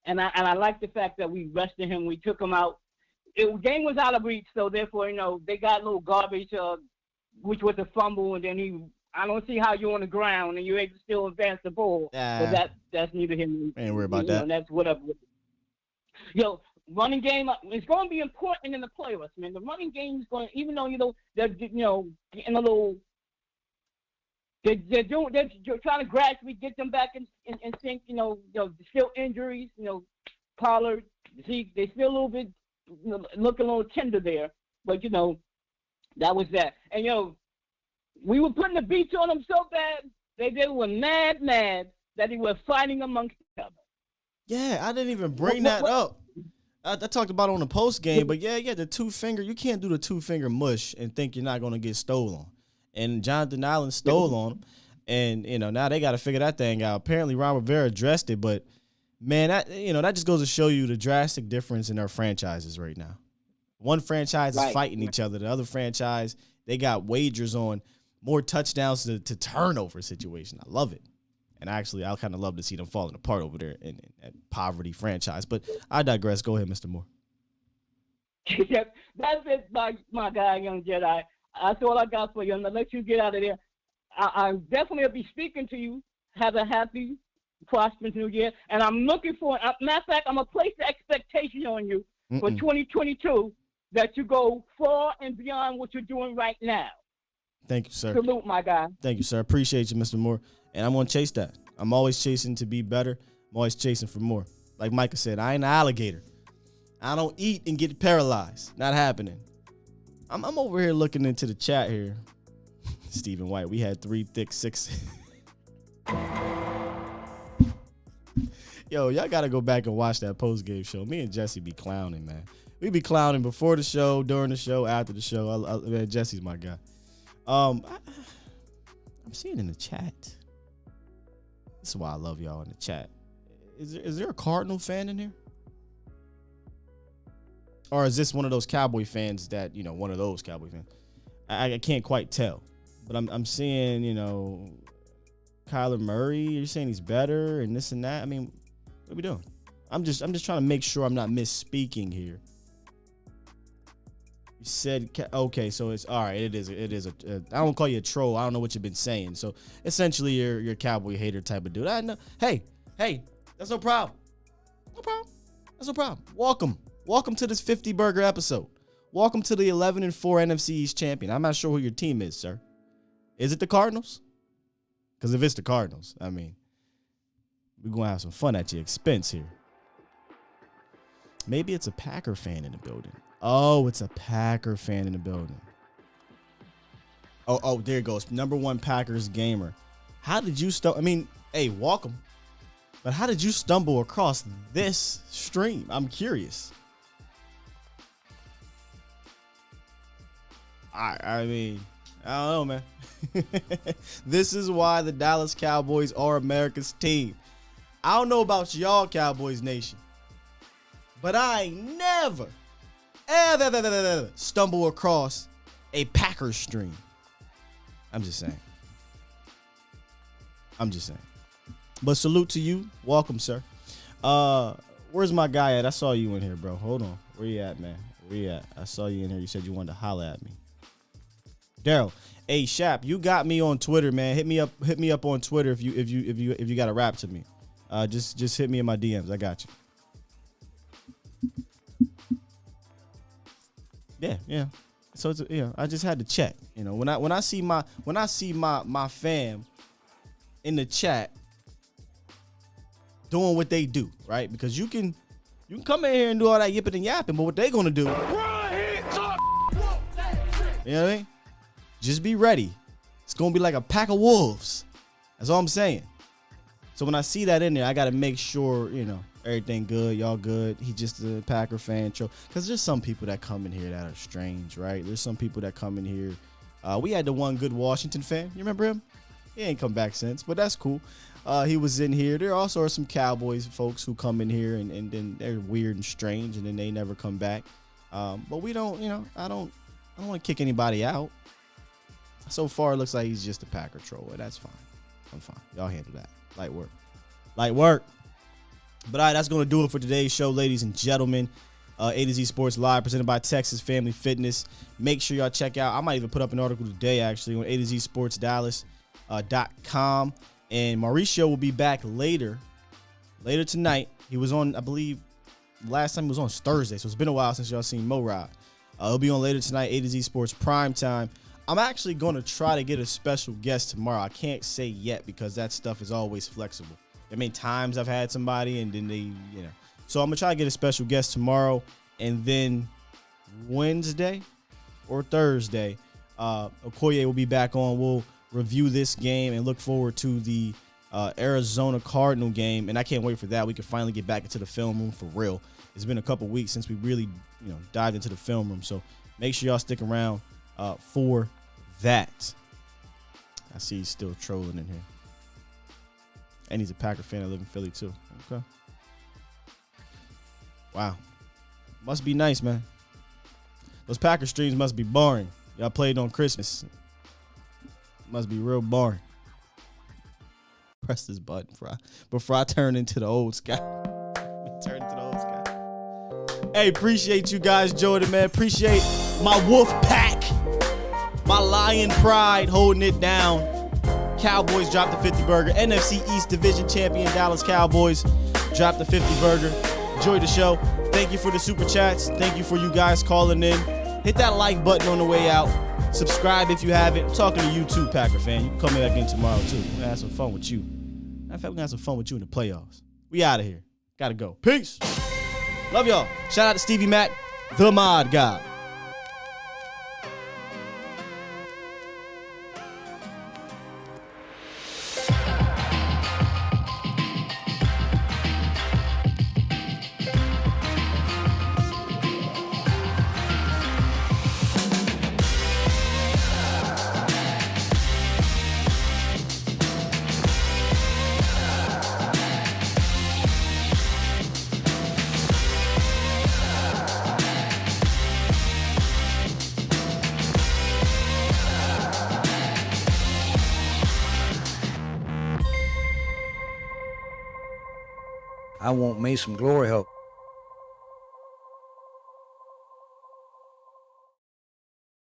and I like the fact that we rested him, we took him out. The game was out of reach, so therefore they got a little garbage, which was a fumble, and then I don't see how you're on the ground and you're able to still advance the ball, but that's neither here nor there. Ain't worried about that. That's whatever. Running game, it's going to be important in the playoffs, man. The running game is going, even though they're getting a little, they're trying to gradually get them back in sync. Still injuries. Pollard, Zeke, they still a little bit looking a little tender there, but that was that. And we were putting the beats on them so bad they were mad that they were fighting amongst each other. Yeah, I didn't even bring that up. I talked about it on the post game, but yeah, the 2-finger. You can't do the 2-finger mush and think you're not gonna get stolen. And Jonathan Allen stole on him, and now they got to figure that thing out. Apparently, Ron Rivera addressed it, but man, that just goes to show you the drastic difference in our franchises right now. One franchise is fighting each other. The other franchise, they got wagers on more touchdowns to turnover situation. I love it. And actually, I'll kind of love to see them falling apart over there in at poverty franchise. But I digress. Go ahead, Mr. Moore. That's it, my guy, Young Jedi. That's all I got for you. I'm going to let you get out of there. I definitely will be speaking to you. Have a happy, prosperous new year. And I'm looking for, matter of fact, I'm going to place the expectation on you for 2022 that you go far and beyond what you're doing right now. Thank you, sir. Salute, my guy. Thank you, sir. Appreciate you, Mr. Moore. And I'm going to chase that. I'm always chasing to be better. I'm always chasing for more. Like Micah said, I ain't an alligator. I don't eat and get paralyzed. Not happening. I'm over here looking into the chat here. Stephen White, we had 3 thick 6. Yo, y'all got to go back and watch that post-game show. Me and Jesse be clowning, man. We be clowning before the show, during the show, after the show. Man, Jesse's my guy. I'm seeing in the chat. This is why I love y'all in the chat. Is there a Cardinal fan in here? Or is this one of those Cowboy fans that, one of those Cowboy fans? I can't quite tell. But I'm seeing, Kyler Murray. You're saying he's better and this and that. I mean, what are we doing? I'm just trying to make sure I'm not misspeaking here. You said, okay, so it's all right. It is I don't call you a troll. I don't know what you've been saying. So essentially, you're a Cowboy hater type of dude. I know. Hey, that's no problem. No problem. That's no problem. Welcome to this 50 burger episode. Welcome to the 11-4 NFC East champion. I'm not sure who your team is, sir. Is it the Cardinals? Because if it's the Cardinals, I mean, we're going to have some fun at your expense here. Maybe it's a Packer fan in the building. Oh, it's a Packer fan in the building. Oh, there it goes. Number 1 Packers gamer. How did you stumble? I mean, hey, welcome. But how did you stumble across this stream? I'm curious. I mean, I don't know, man. This is why the Dallas Cowboys are America's team. I don't know about y'all, Cowboys Nation, but I ain't never stumble across a Packers stream. I'm just saying. But salute to you. Welcome, sir. Where's my guy at? I saw you in here, bro. Hold on. Where you at, man? Where you at? I saw you in here. You said you wanted to holler at me. Daryl, hey Shap, you got me on Twitter, man. Hit me up on Twitter if you got a rap to me. Just hit me in my DMs. I got you. Yeah. So it's, I just had to check. When I see my fam in the chat doing what they do, right? Because you can come in here and do all that yipping and yapping, but what they gonna do? You know what I mean? Just be ready. It's going to be like a pack of wolves. That's all I'm saying. So when I see that in there, I got to make sure, everything good, y'all good. He just a Packer fan. Because there's some people that come in here that are strange, right? There's some people that come in here. We had the one good Washington fan. You remember him? He ain't come back since, but that's cool. He was in here. There also are some Cowboys folks who come in here and then they're weird and strange and then they never come back. But we don't, I don't want to kick anybody out. So far, it looks like he's just a Packer troll. That's fine. I'm fine. Y'all handle that. Light work. But all right, that's going to do it for today's show, ladies and gentlemen. A to Z Sports Live, presented by Texas Family Fitness. Make sure y'all check out. I might even put up an article today, actually, on A to Z Sports Dallas.com. And Mauricio will be back later tonight. He was on, I believe, last time he was on Thursday, so it's been a while since y'all seen Mo Rod. He'll be on later tonight, A to Z Sports Prime Time. I'm actually going to try to get a special guest tomorrow. I can't say yet because that stuff is always flexible. There many times I've had somebody and then they, So I'm going to try to get a special guest tomorrow. And then Wednesday or Thursday, Okoye will be back on. We'll review this game and look forward to the Arizona Cardinal game. And I can't wait for that. We can finally get back into the film room for real. It's been a couple weeks since we really, dived into the film room. So make sure y'all stick around for that. I see he's still trolling in here. And he's a Packer fan that lives in Philly too. Okay. Wow. Must be nice, man. Those Packer streams must be boring. Y'all played on Christmas. Must be real boring. Press this button before I turn into the old Scott. Turn into the old Scott. Hey, appreciate you guys, Jordan, man. Appreciate my wolf pack. My lion pride holding it down. Cowboys dropped the 50 burger. NFC East Division champion Dallas Cowboys dropped the 50 burger. Enjoy the show. Thank you for the super chats. Thank you for you guys calling in. Hit that like button on the way out. Subscribe if you haven't. I'm talking to you too, Packer fan. You can come back in tomorrow too. We're gonna have some fun with you. Matter of fact, we're gonna have some fun with you in the playoffs. We out of here. Gotta go. Peace. Love y'all. Shout out to Stevie Mac, the mod guy. I want me some glory hole.